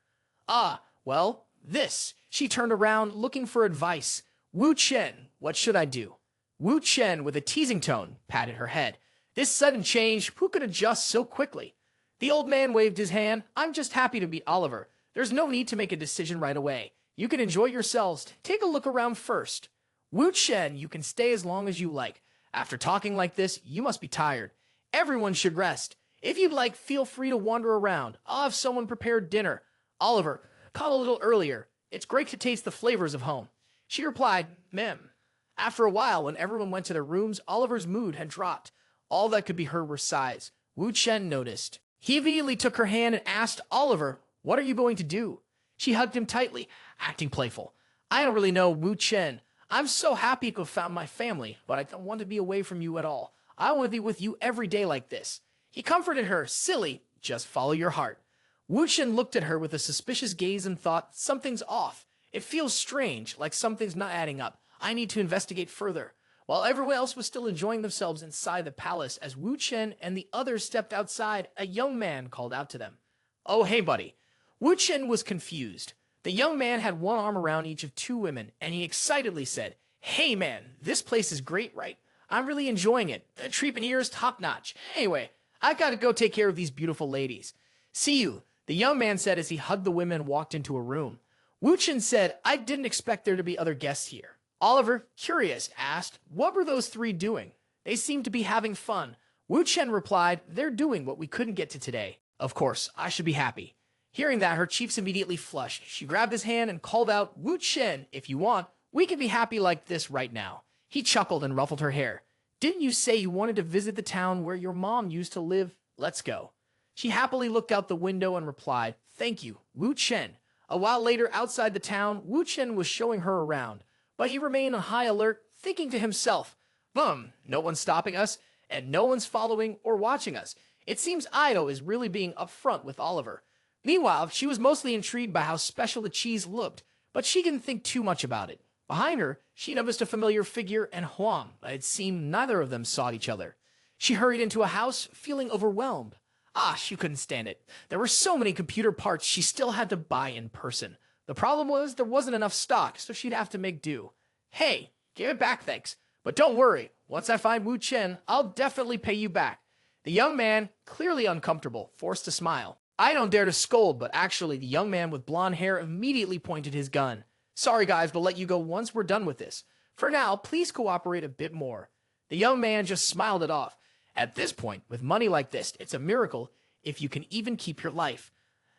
Well, this." She turned around, looking for advice. "Wu Chen, what should I do?" Wu Chen, with a teasing tone, patted her head. This sudden change, who could adjust so quickly? The old man waved his hand. "I'm just happy to meet Oliver. There's no need to make a decision right away. You can enjoy yourselves. Take a look around first. Wu Chen, you can stay as long as you like. After talking like this, you must be tired. Everyone should rest. If you'd like, feel free to wander around. I'll have someone prepare dinner. Oliver, call a little earlier. It's great to taste the flavors of home." She replied, "Mem." After a while, when everyone went to their rooms, Oliver's mood had dropped. All that could be heard were sighs. Wu Chen noticed. He immediately took her hand and asked Oliver, "What are you going to do?" She hugged him tightly, acting playful. "I don't really know, Wu Chen. I'm so happy to have found my family, but I don't want to be away from you at all. I want to be with you every day like this." He comforted her, "Silly, just follow your heart." Wu Chen looked at her with a suspicious gaze and thought, "Something's off. It feels strange, like something's not adding up. I need to investigate further." While everyone else was still enjoying themselves inside the palace, as Wu Chen and the others stepped outside, a young man called out to them. "Oh, hey, buddy." Wu Chen was confused. The young man had one arm around each of two women, and he excitedly said, "Hey, man, this place is great, right? I'm really enjoying it. The treatment here is top-notch. Anyway, I gotta go take care of these beautiful ladies. See you," the young man said as he hugged the women and walked into a room. Wu Chen said, "I didn't expect there to be other guests here. Oliver, curious, asked, what were those three doing? They seemed to be having fun. Wu Chen replied, they're doing what we couldn't get to today. Of course, I should be happy. Hearing that, her cheeks immediately flushed. She grabbed his hand and called out, Wu Chen, if you want, we can be happy like this right now. He chuckled and ruffled her hair. Didn't you say you wanted to visit the town where your mom used to live? Let's go. She happily looked out the window and replied, thank you, Wu Chen. A while later, outside the town, Wu Chen was showing her around, but he remained on high alert, thinking to himself, no one's stopping us, and no one's following or watching us. It seems Ido is really being upfront with Oliver. Meanwhile, she was mostly intrigued by how special the cheese looked, but she didn't think too much about it. Behind her, she noticed a familiar figure and Huang, but it seemed neither of them sought each other. She hurried into a house, feeling overwhelmed. She couldn't stand it. There were so many computer parts she still had to buy in person. The problem was there wasn't enough stock, so she'd have to make do. Hey, give it back, thanks. But don't worry, once I find Wu Chen, I'll definitely pay you back. The young man, clearly uncomfortable, forced a smile. I don't dare to scold, but actually the young man with blonde hair immediately pointed his gun. Sorry guys, we'll let you go once we're done with this. For now, please cooperate a bit more. The young man just smiled it off. At this point, with money like this, it's a miracle if you can even keep your life.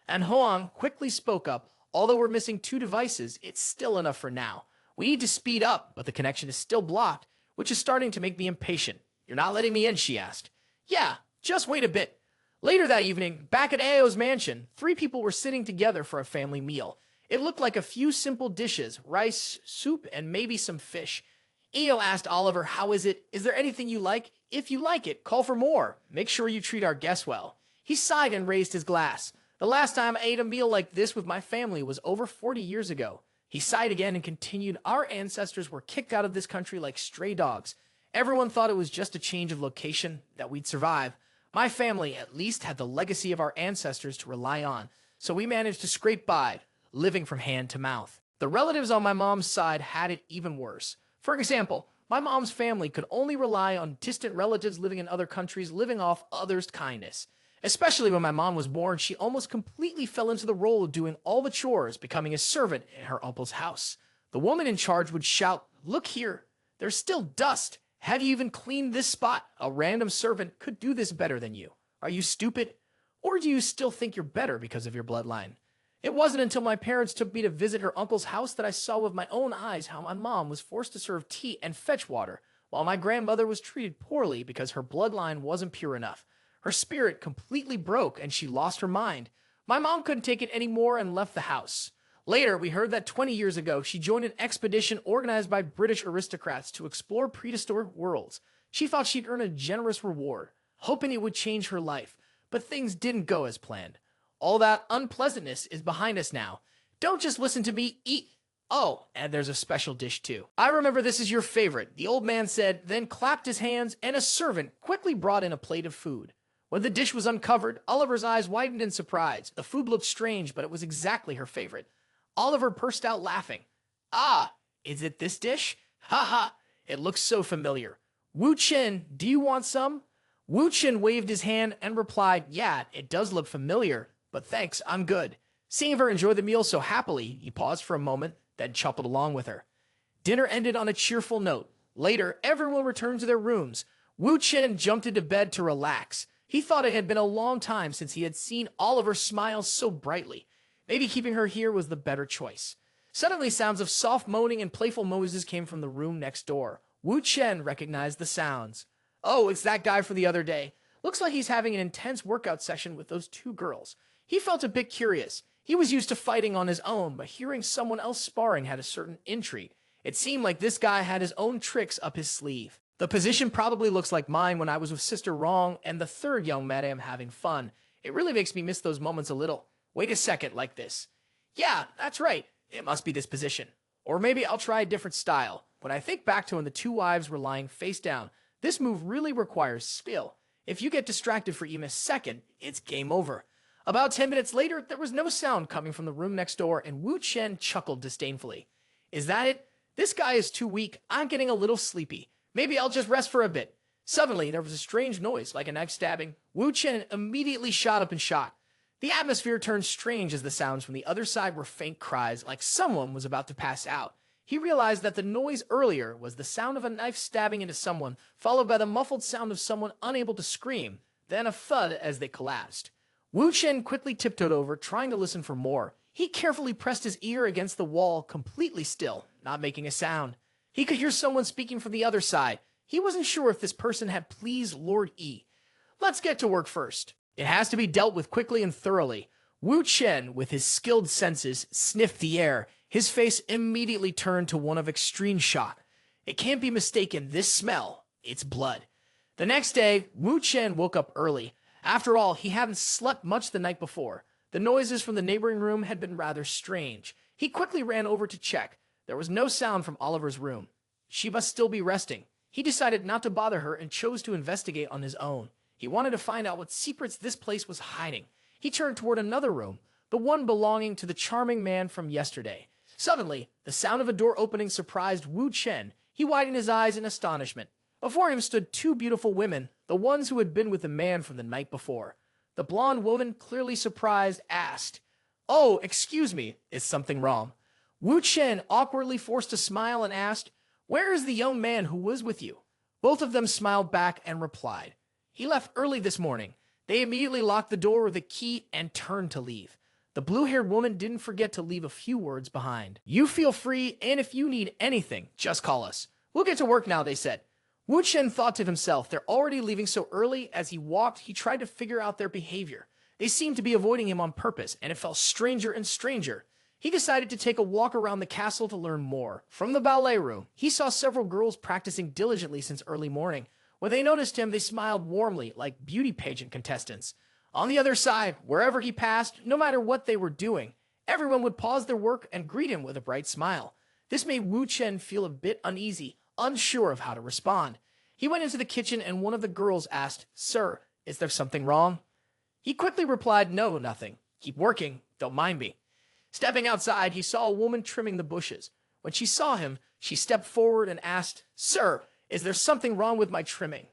And Huang quickly spoke up, although we're missing 2 devices, it's still enough for now. We need to speed up, but the connection is still blocked, which is starting to make me impatient. You're not letting me in, she asked. Yeah, just wait a bit. Later that evening, back at Ao's mansion, 3 people were sitting together for a family meal. It looked like a few simple dishes, rice, soup, and maybe some fish. Ao asked Oliver, how is it? Is there anything you like? If you like it, call for more. Make sure you treat our guests well. He sighed and raised his glass. The last time I ate a meal like this with my family was over 40 years ago. He sighed again and continued, our ancestors were kicked out of this country like stray dogs. Everyone thought it was just a change of location, that we'd survive. My family at least had the legacy of our ancestors to rely on, so we managed to scrape by, living from hand to mouth. The relatives on my mom's side had it even worse. For example, my mom's family could only rely on distant relatives living in other countries, living off others' kindness. Especially when my mom was born, she almost completely fell into the role of doing all the chores, becoming a servant in her uncle's house. The woman in charge would shout, look here, there's still dust. Have you even cleaned this spot? A random servant could do this better than you. Are you stupid? Or do you still think you're better because of your bloodline? It wasn't until my parents took me to visit her uncle's house that I saw with my own eyes how my mom was forced to serve tea and fetch water, while my grandmother was treated poorly because her bloodline wasn't pure enough. Her spirit completely broke and she lost her mind. My mom couldn't take it anymore and left the house. Later, we heard that 20 years ago, she joined an expedition organized by British aristocrats to explore prehistoric worlds. She thought she'd earn a generous reward, hoping it would change her life, but things didn't go as planned. All that unpleasantness is behind us now. Don't just listen to me, eat. Oh, and there's a special dish too. I remember this is your favorite, the old man said, then clapped his hands, and a servant quickly brought in a plate of food. When the dish was uncovered, Oliver's eyes widened in surprise. The food looked strange, but it was exactly her favorite. Oliver burst out laughing. Ah, is it this dish? Ha ha, it looks so familiar. Wu Chen, do you want some? Wu Chen waved his hand and replied, yeah, it does look familiar, but thanks, I'm good. Seeing her enjoy the meal so happily, he paused for a moment, then chuckled along with her. Dinner ended on a cheerful note. Later, everyone returned to their rooms. Wu Chen jumped into bed to relax. He thought it had been a long time since he had seen Oliver smile so brightly. Maybe keeping her here was the better choice. Suddenly, sounds of soft moaning and playful noises came from the room next door. Wu Chen recognized the sounds. Oh, it's that guy from the other day. Looks like he's having an intense workout session with those 2 girls. He felt a bit curious. He was used to fighting on his own, but hearing someone else sparring had a certain intrigue. It seemed like this guy had his own tricks up his sleeve. The position probably looks like mine when I was with Sister Wrong and the 3rd young madam having fun. It really makes me miss those moments a little. Wait a second, like this. Yeah, that's right. It must be this position. Or maybe I'll try a different style. When I think back to when the 2 wives were lying face down, this move really requires skill. If you get distracted for even a second, it's game over. About 10 minutes later, there was no sound coming from the room next door, and Wu Chen chuckled disdainfully. Is that it? This guy is too weak. I'm getting a little sleepy. Maybe I'll just rest for a bit. Suddenly, there was a strange noise, like a knife stabbing. Wu Chen immediately shot up in shock. The atmosphere turned strange as the sounds from the other side were faint cries, like someone was about to pass out. he realized that the noise earlier was the sound of a knife stabbing into someone, followed by the muffled sound of someone unable to scream, then a thud as they collapsed. Wu Chen quickly tiptoed over, trying to listen for more. He carefully pressed his ear against the wall, completely still, not making a sound. He could hear someone speaking from the other side. He wasn't sure if this person had pleased Lord E. Let's get to work first. It has to be dealt with quickly and thoroughly. Wu Chen, with his skilled senses, sniffed the air. His face immediately turned to one of extreme shock. It can't be mistaken, this smell, it's blood. The next day, Wu Chen woke up early. After all, he hadn't slept much the night before. The noises from the neighboring room had been rather strange. He quickly ran over to check. There was no sound from Oliver's room. She must still be resting. He decided not to bother her and chose to investigate on his own. He wanted to find out what secrets this place was hiding. He turned toward another room, the one belonging to the charming man from yesterday. Suddenly, the sound of a door opening surprised Wu Chen. He widened his eyes in astonishment. Before him stood two beautiful women, the ones who had been with the man from the night before. The blonde woman, clearly surprised, asked, "Oh, excuse me, is something wrong?" Wu Chen awkwardly forced a smile and asked, "Where is the young man who was with you?" Both of them smiled back and replied, "He left early this morning." They immediately locked the door with a key and turned to leave. The blue-haired woman didn't forget to leave a few words behind. "You feel free, and if you need anything, just call us. We'll get to work now," they said. Wu Chen thought to himself, they're already leaving so early. As he walked, he tried to figure out their behavior. They seemed to be avoiding him on purpose, and it felt stranger and stranger. He decided to take a walk around the castle to learn more. From the ballet room, he saw several girls practicing diligently since early morning. When they noticed him, they smiled warmly, like beauty pageant contestants. On the other side, wherever he passed, no matter what they were doing, everyone would pause their work and greet him with a bright smile. This made Wu Chen feel a bit uneasy, unsure of how to respond. He went into the kitchen and one of the girls asked, "Sir, is there something wrong?" He quickly replied, "No, nothing. Keep working. Don't mind me." Stepping outside, he saw a woman trimming the bushes. When she saw him, she stepped forward and asked, "Sir, is there something wrong with my trimming?"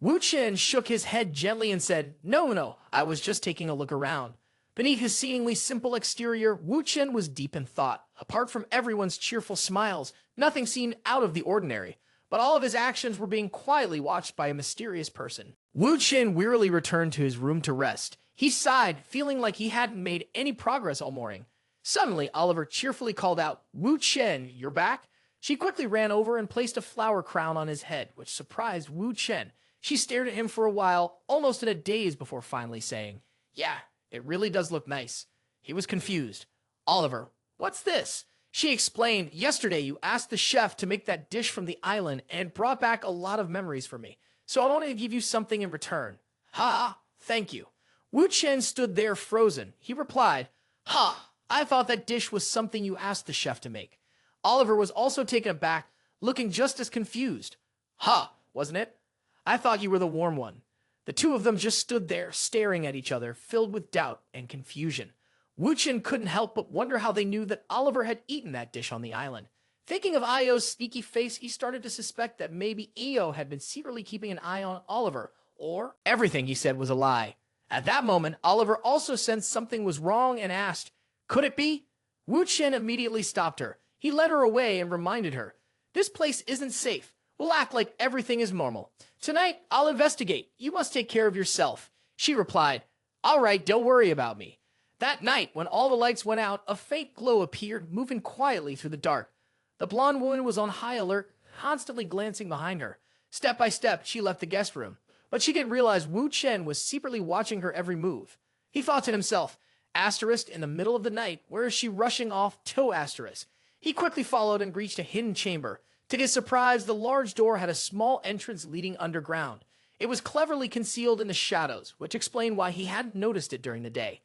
Wu Chen shook his head gently and said, No, I was just taking a look around." Beneath his seemingly simple exterior, Wu Chen was deep in thought. Apart from everyone's cheerful smiles, nothing seemed out of the ordinary, but all of his actions were being quietly watched by a mysterious person. Wu Chen wearily returned to his room to rest. He sighed, feeling like he hadn't made any progress all morning. Suddenly, Oliver cheerfully called out, "Wu Chen, you're back?" She quickly ran over and placed a flower crown on his head, which surprised Wu Chen. She stared at him for a while, almost in a daze, before finally saying, "Yeah, it really does look nice." He was confused. "Oliver, what's this?" She explained, "Yesterday you asked the chef to make that dish from the island and brought back a lot of memories for me, so I wanted to give you something in return." "Ha, thank you." Wu Chen stood there frozen. He replied, "Ha, I thought that dish was something you asked the chef to make." Oliver was also taken aback, looking just as confused. "Ha, wasn't it? I thought you were the warm one." The two of them just stood there, staring at each other, filled with doubt and confusion. Wu Chen couldn't help but wonder how they knew that Oliver had eaten that dish on the island. Thinking of Io's sneaky face, he started to suspect that maybe Io had been secretly keeping an eye on Oliver, or everything he said was a lie. At that moment, Oliver also sensed something was wrong and asked, "Could it be?" Wu Chen immediately stopped her. He led her away and reminded her, "This place isn't safe. We'll act like everything is normal. Tonight, I'll investigate. You must take care of yourself." She replied, "All right, don't worry about me." That night, when all the lights went out, a faint glow appeared, moving quietly through the dark. The blonde woman was on high alert, constantly glancing behind her. Step by step, she left the guest room, but she didn't realize Wu Chen was secretly watching her every move. He thought to himself, asterisk, in the middle of the night, where is she rushing off to asterisk? He quickly followed and reached a hidden chamber. To his surprise, the large door had a small entrance leading underground. It was cleverly concealed in the shadows, which explained why he hadn't noticed it during the day.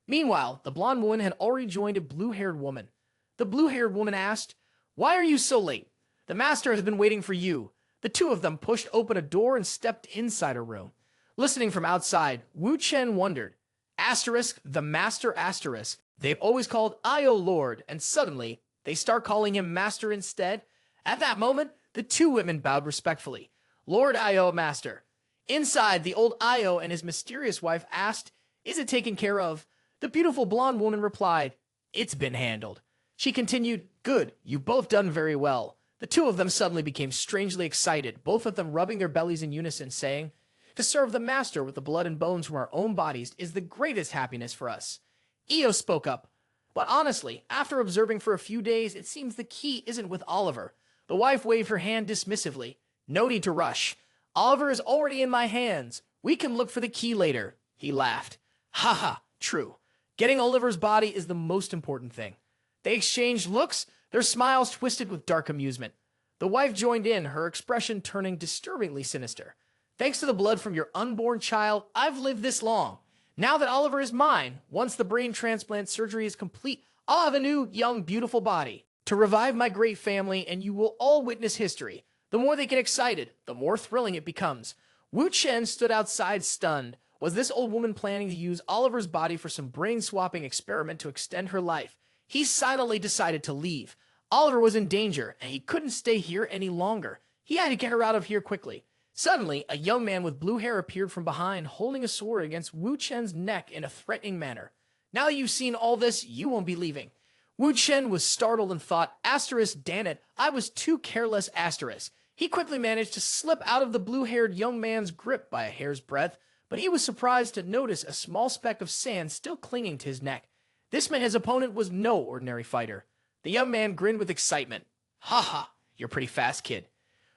Meanwhile, the blonde woman had already joined a blue-haired woman. The blue-haired woman asked, "Why are you so late? The master has been waiting for you." The two of them pushed open a door and stepped inside a room. Listening from outside, Wu Chen wondered, asterisk, the master asterisk. They've always called Io Lord, and suddenly, they start calling him master instead. At that moment, the two women bowed respectfully. "Lord Io, master." Inside, the old Io and his mysterious wife asked, "Is it taken care of?" The beautiful blonde woman replied, "It's been handled." She continued, "Good, you've both done very well." The two of them suddenly became strangely excited, both of them rubbing their bellies in unison, saying, "To serve the master with the blood and bones from our own bodies is the greatest happiness for us." Io spoke up, "But honestly, after observing for a few days, it seems the key isn't with Oliver." The wife waved her hand dismissively. "No need to rush. Oliver is already in my hands. We can look for the key later." He laughed. "Haha, true. Getting Oliver's body is the most important thing." They exchanged looks, their smiles twisted with dark amusement. The wife joined in, her expression turning disturbingly sinister. "Thanks to the blood from your unborn child, I've lived this long. Now that Oliver is mine, once the brain transplant surgery is complete, I'll have a new, young, beautiful body to revive my great family, and you will all witness history." The more they get excited, the more thrilling it becomes. Wu Chen stood outside stunned. Was this old woman planning to use Oliver's body for some brain-swapping experiment to extend her life? He silently decided to leave. Oliver was in danger, and he couldn't stay here any longer. He had to get her out of here quickly. Suddenly, a young man with blue hair appeared from behind, holding a sword against Wu Chen's neck in a threatening manner. "Now that you've seen all this, you won't be leaving." Wu Chen was startled and thought, "Damn it, I was too careless, asterisk." He quickly managed to slip out of the blue-haired young man's grip by a hair's breadth, but he was surprised to notice a small speck of sand still clinging to his neck. This meant his opponent was no ordinary fighter. The young man grinned with excitement. "Ha ha, you're pretty fast, kid."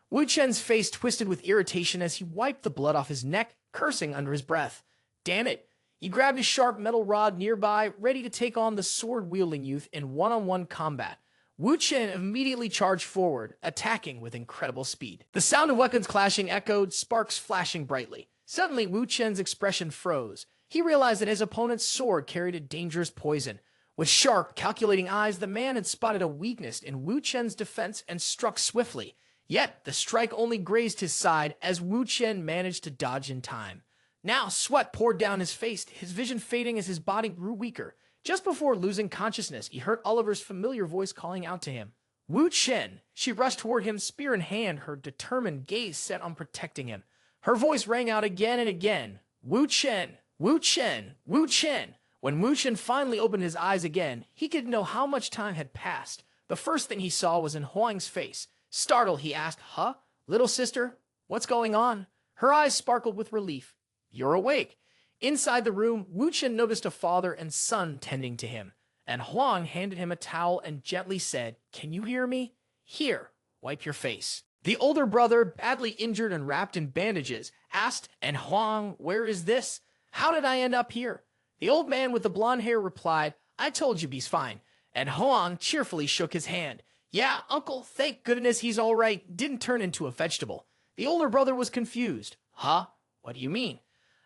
Wu Chen's face twisted with irritation as he wiped the blood off his neck, cursing under his breath. Damn it. He grabbed his sharp metal rod nearby, ready to take on the sword-wielding youth in one-on-one combat. Wu Chen immediately charged forward, attacking with incredible speed. The sound of weapons clashing echoed, sparks flashing brightly. Suddenly, Wu Chen's expression froze. He realized that his opponent's sword carried a dangerous poison. With sharp, calculating eyes, the man had spotted a weakness in Wu Chen's defense and struck swiftly. Yet, the strike only grazed his side as Wu Chen managed to dodge in time. Now, sweat poured down his face, his vision fading as his body grew weaker. Just before losing consciousness, he heard Oliver's familiar voice calling out to him. "Wu Chen!" She rushed toward him, spear in hand, her determined gaze set on protecting him. Her voice rang out again and again. "Wu Chen! Wu Chen! Wu Chen!" When Wu Chen finally opened his eyes again, he didn't know how much time had passed. The first thing he saw was in Huang's face. Startled, he asked, "Huh? Little sister? What's going on?" Her eyes sparkled with relief. "You're awake." Inside the room, Wu Chen noticed a father and son tending to him, and Huang handed him a towel and gently said, "Can you hear me? Here, wipe your face." The older brother, badly injured and wrapped in bandages, asked, "And Huang, where is this? How did I end up here?" The old man with the blonde hair replied, "I told you he's fine." And Huang cheerfully shook his hand. "Yeah, uncle, thank goodness he's all right. Didn't turn into a vegetable." The older brother was confused. "Huh? What do you mean?"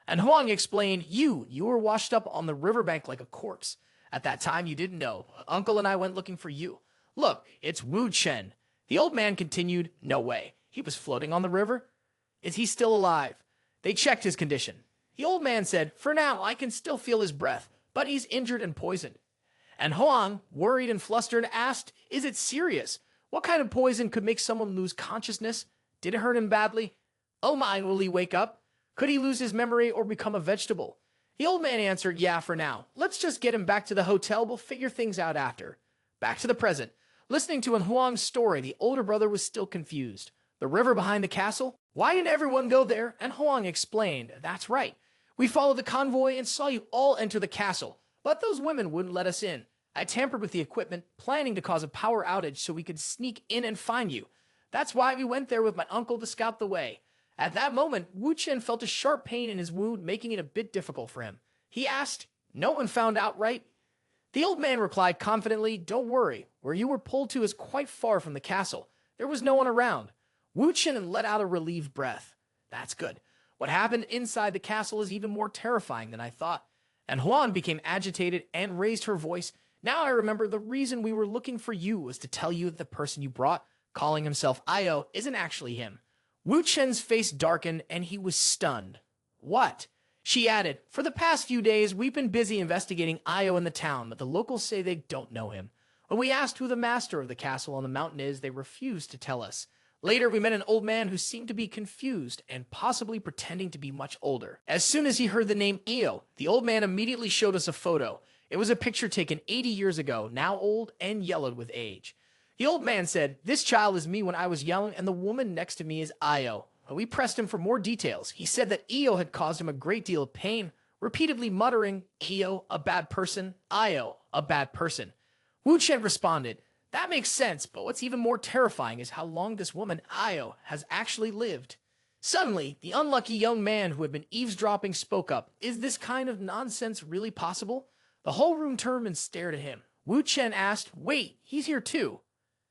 And Huang explained, You were washed up on the riverbank like a corpse. At that time, you didn't know. Uncle and I went looking for you. Look, it's Wu Chen." The old man continued, "No way. He was floating on the river? Is he still alive?" They checked his condition. The old man said, "For now, I can still feel his breath, but he's injured and poisoned." And Huang, worried and flustered, asked, "Is it serious? What kind of poison could make someone lose consciousness? Did it hurt him badly? Oh my, will he wake up? Could he lose his memory or become a vegetable?" The old man answered, "Yeah, for now. Let's just get him back to the hotel. We'll figure things out after." Back to the present. Listening to Huang's story, the older brother was still confused. The river behind the castle? Why didn't everyone go there? And Huang explained, "That's right. We followed the convoy and saw you all enter the castle, but those women wouldn't let us in. I tampered with the equipment, planning to cause a power outage so we could sneak in and find you. That's why we went there with my uncle to scout the way." At that moment, Wu Chen felt a sharp pain in his wound, making it a bit difficult for him. He asked, "No one found out, right?" The old man replied confidently, "Don't worry. Where you were pulled to is quite far from the castle. There was no one around." Wu Chen let out a relieved breath. "That's good. What happened inside the castle is even more terrifying than I thought." And Huan became agitated and raised her voice. "Now I remember the reason we were looking for you was to tell you that the person you brought, calling himself Io, isn't actually him." Wu Chen's face darkened and he was stunned. "What?" She added, "For the past few days, we've been busy investigating Io in the town, but the locals say they don't know him. When we asked who the master of the castle on the mountain is, they refused to tell us. Later, we met an old man who seemed to be confused and possibly pretending to be much older. As soon as he heard the name Io, the old man immediately showed us a photo. It was a picture taken 80 years ago, now old and yellowed with age. The old man said, "This child is me when I was young, and the woman next to me is Io." We pressed him for more details. He said that Io had caused him a great deal of pain, repeatedly muttering, "Io, a bad person, Io, a bad person." Wu Chen responded, "That makes sense, but what's even more terrifying is how long this woman, Io, has actually lived." Suddenly, the unlucky young man who had been eavesdropping spoke up. "Is this kind of nonsense really possible?" The whole room turned and stared at him. Wu Chen asked, "Wait, he's here too."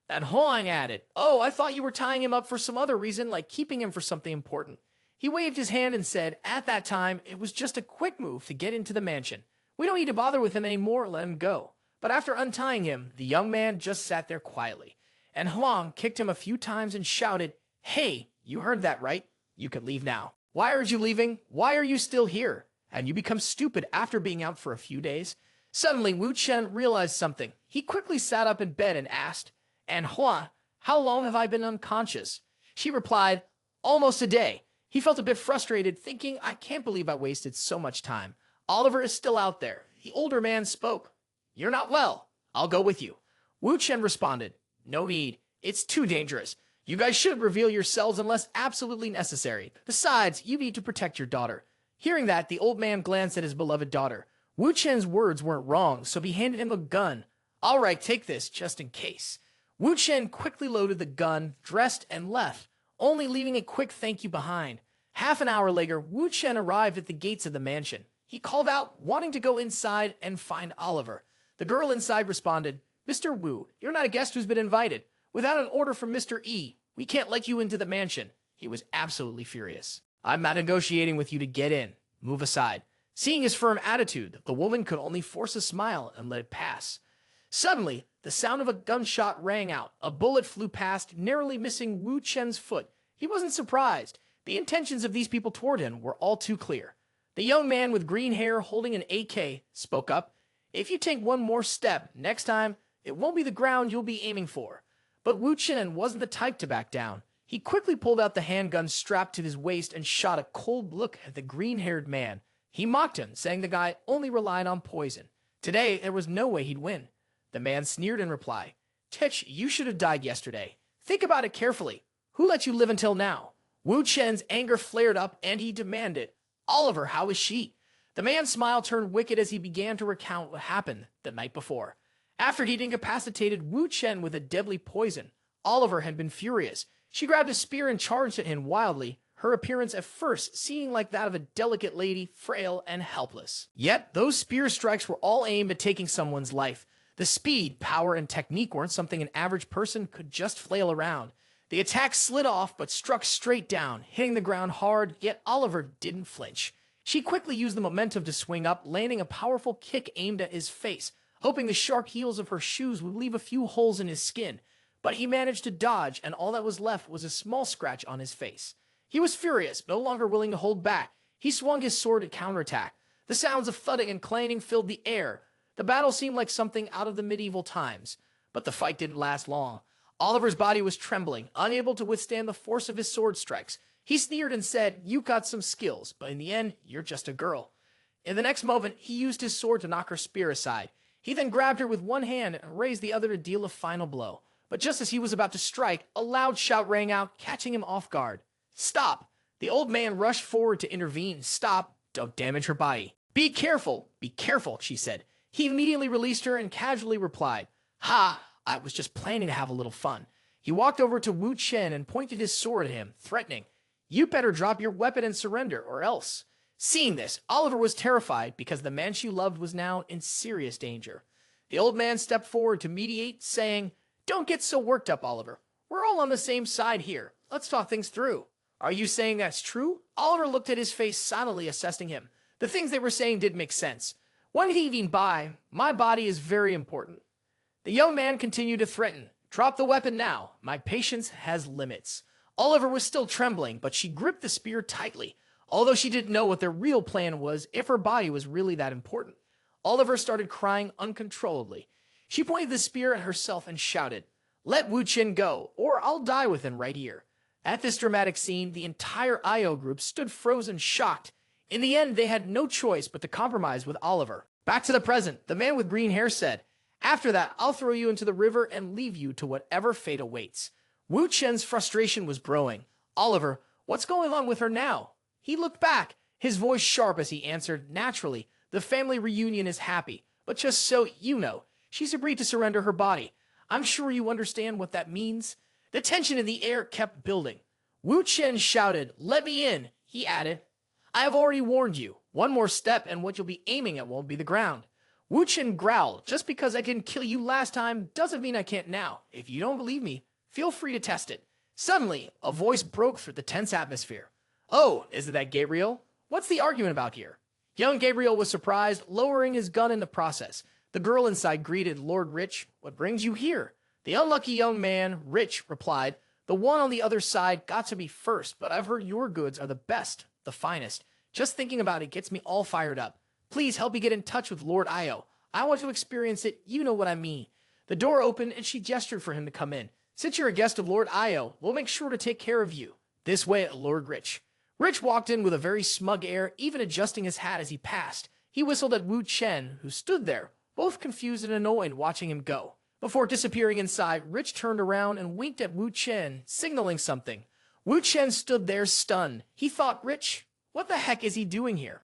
That Huang added, "Oh, I thought you were tying him up for some other reason, like keeping him for something important." He waved his hand and said, "At that time, it was just a quick move to get into the mansion. We don't need to bother with him anymore, let him go." But after untying him, the young man just sat there quietly. And Huang kicked him a few times and shouted, "Hey, you heard that right? You can leave now." "Why are you leaving? Why are you still here? And you become stupid after being out for a few days?" Suddenly, Wu Chen realized something. He quickly sat up in bed and asked, "And Hua, how long have I been unconscious?" She replied, "Almost a day." He felt a bit frustrated, thinking, "I can't believe I wasted so much time. Oliver is still out there." The older man spoke, "You're not well. I'll go with you." Wu Chen responded, "No need. It's too dangerous. You guys should reveal yourselves unless absolutely necessary. Besides, you need to protect your daughter." Hearing that, the old man glanced at his beloved daughter. Wu Chen's words weren't wrong, so he handed him a gun. "All right, take this, just in case." Wu Chen quickly loaded the gun, dressed, and left, only leaving a quick thank you behind. Half an hour later, Wu Chen arrived at the gates of the mansion. He called out, wanting to go inside and find Oliver. The girl inside responded, "Mr. Wu, you're not a guest who's been invited. Without an order from Mr. E, we can't let you into the mansion." He was absolutely furious. "I'm not negotiating with you to get in. Move aside." Seeing his firm attitude, the woman could only force a smile and let it pass. Suddenly, the sound of a gunshot rang out. A bullet flew past, narrowly missing Wu Chen's foot. He wasn't surprised. The intentions of these people toward him were all too clear. The young man with green hair holding an AK spoke up, "If you take one more step, next time, it won't be the ground you'll be aiming for." But Wu Chen wasn't the type to back down. He quickly pulled out the handgun strapped to his waist and shot a cold look at the green-haired man. He mocked him, saying the guy only relied on poison. Today, there was no way he'd win. The man sneered in reply, "Tich, you should have died yesterday. Think about it carefully. Who let you live until now?" Wu Chen's anger flared up, and he demanded, "Oliver, how is she?" The man's smile turned wicked as he began to recount what happened the night before. After he'd incapacitated Wu Chen with a deadly poison, Oliver had been furious. She grabbed a spear and charged at him wildly, her appearance at first seeming like that of a delicate lady, frail and helpless. Yet, those spear strikes were all aimed at taking someone's life. The speed, power, and technique weren't something an average person could just flail around. The attack slid off but struck straight down, hitting the ground hard, yet Oliver didn't flinch. She quickly used the momentum to swing up, landing a powerful kick aimed at his face, hoping the sharp heels of her shoes would leave a few holes in his skin. But he managed to dodge, and all that was left was a small scratch on his face. He was furious, no longer willing to hold back. He swung his sword to counterattack. The sounds of thudding and clanging filled the air. The battle seemed like something out of the medieval times. But the fight didn't last long. Oliver's body was trembling, unable to withstand the force of his sword strikes. He sneered and said, "You got some skills, but in the end, you're just a girl." In the next moment, he used his sword to knock her spear aside. He then grabbed her with one hand and raised the other to deal a final blow. But just as he was about to strike, a loud shout rang out, catching him off guard. "Stop!" The old man rushed forward to intervene. "Stop! Don't damage her body." Be careful, she said. He immediately released her and casually replied, "Ha! I was just planning to have a little fun." He walked over to Wu Chen and pointed his sword at him, threatening, "You better drop your weapon and surrender, or else." Seeing this, Oliver was terrified because the man she loved was now in serious danger. The old man stepped forward to mediate, saying, "Don't get so worked up, Oliver. We're all on the same side here. Let's talk things through." "Are you saying that's true?" Oliver looked at his face, silently assessing him. The things they were saying did make sense. One evening by, my body is very important. The young man continued to threaten, "Drop the weapon now. My patience has limits." Oliver was still trembling, but she gripped the spear tightly, although she didn't know what their real plan was if her body was really that important. Oliver started crying uncontrollably. She pointed the spear at herself and shouted, "Let Wu Chen go, or I'll die with him right here." At this dramatic scene, the entire IO group stood frozen, shocked. In the end, they had no choice but to compromise with Oliver. Back to the present, the man with green hair said, "After that, I'll throw you into the river and leave you to whatever fate awaits." Wu Chen's frustration was growing. "Oliver, what's going on with her now?" He looked back, his voice sharp as he answered, "Naturally, the family reunion is happy, but just so you know, she's agreed to surrender her body. I'm sure you understand what that means." The tension in the air kept building. Wu Chen shouted, "Let me in." He added, "I have already warned you. One more step and what you'll be aiming at won't be the ground." Wu Chen growled, "Just because I didn't kill you last time doesn't mean I can't now. If you don't believe me, feel free to test it." Suddenly, a voice broke through the tense atmosphere. "Oh, is it that Gabriel? What's the argument about here?" Young Gabriel was surprised, lowering his gun in the process. The girl inside greeted Lord Rich. "What brings you here?" The unlucky young man, Rich, replied, "The one on the other side got to me first, but I've heard your goods are the best, the finest. Just thinking about it gets me all fired up. Please help me get in touch with Lord Io. I want to experience it, you know what I mean." The door opened and she gestured for him to come in. "Since you're a guest of Lord Io, we'll make sure to take care of you. This way, Lord Rich." Rich walked in with a very smug air, even adjusting his hat as he passed. He whistled at Wu Chen, who stood there, both confused and annoyed watching him go. Before disappearing inside, Rich turned around and winked at Wu Chen, signaling something. Wu Chen stood there stunned. He thought, Rich, what the heck is he doing here?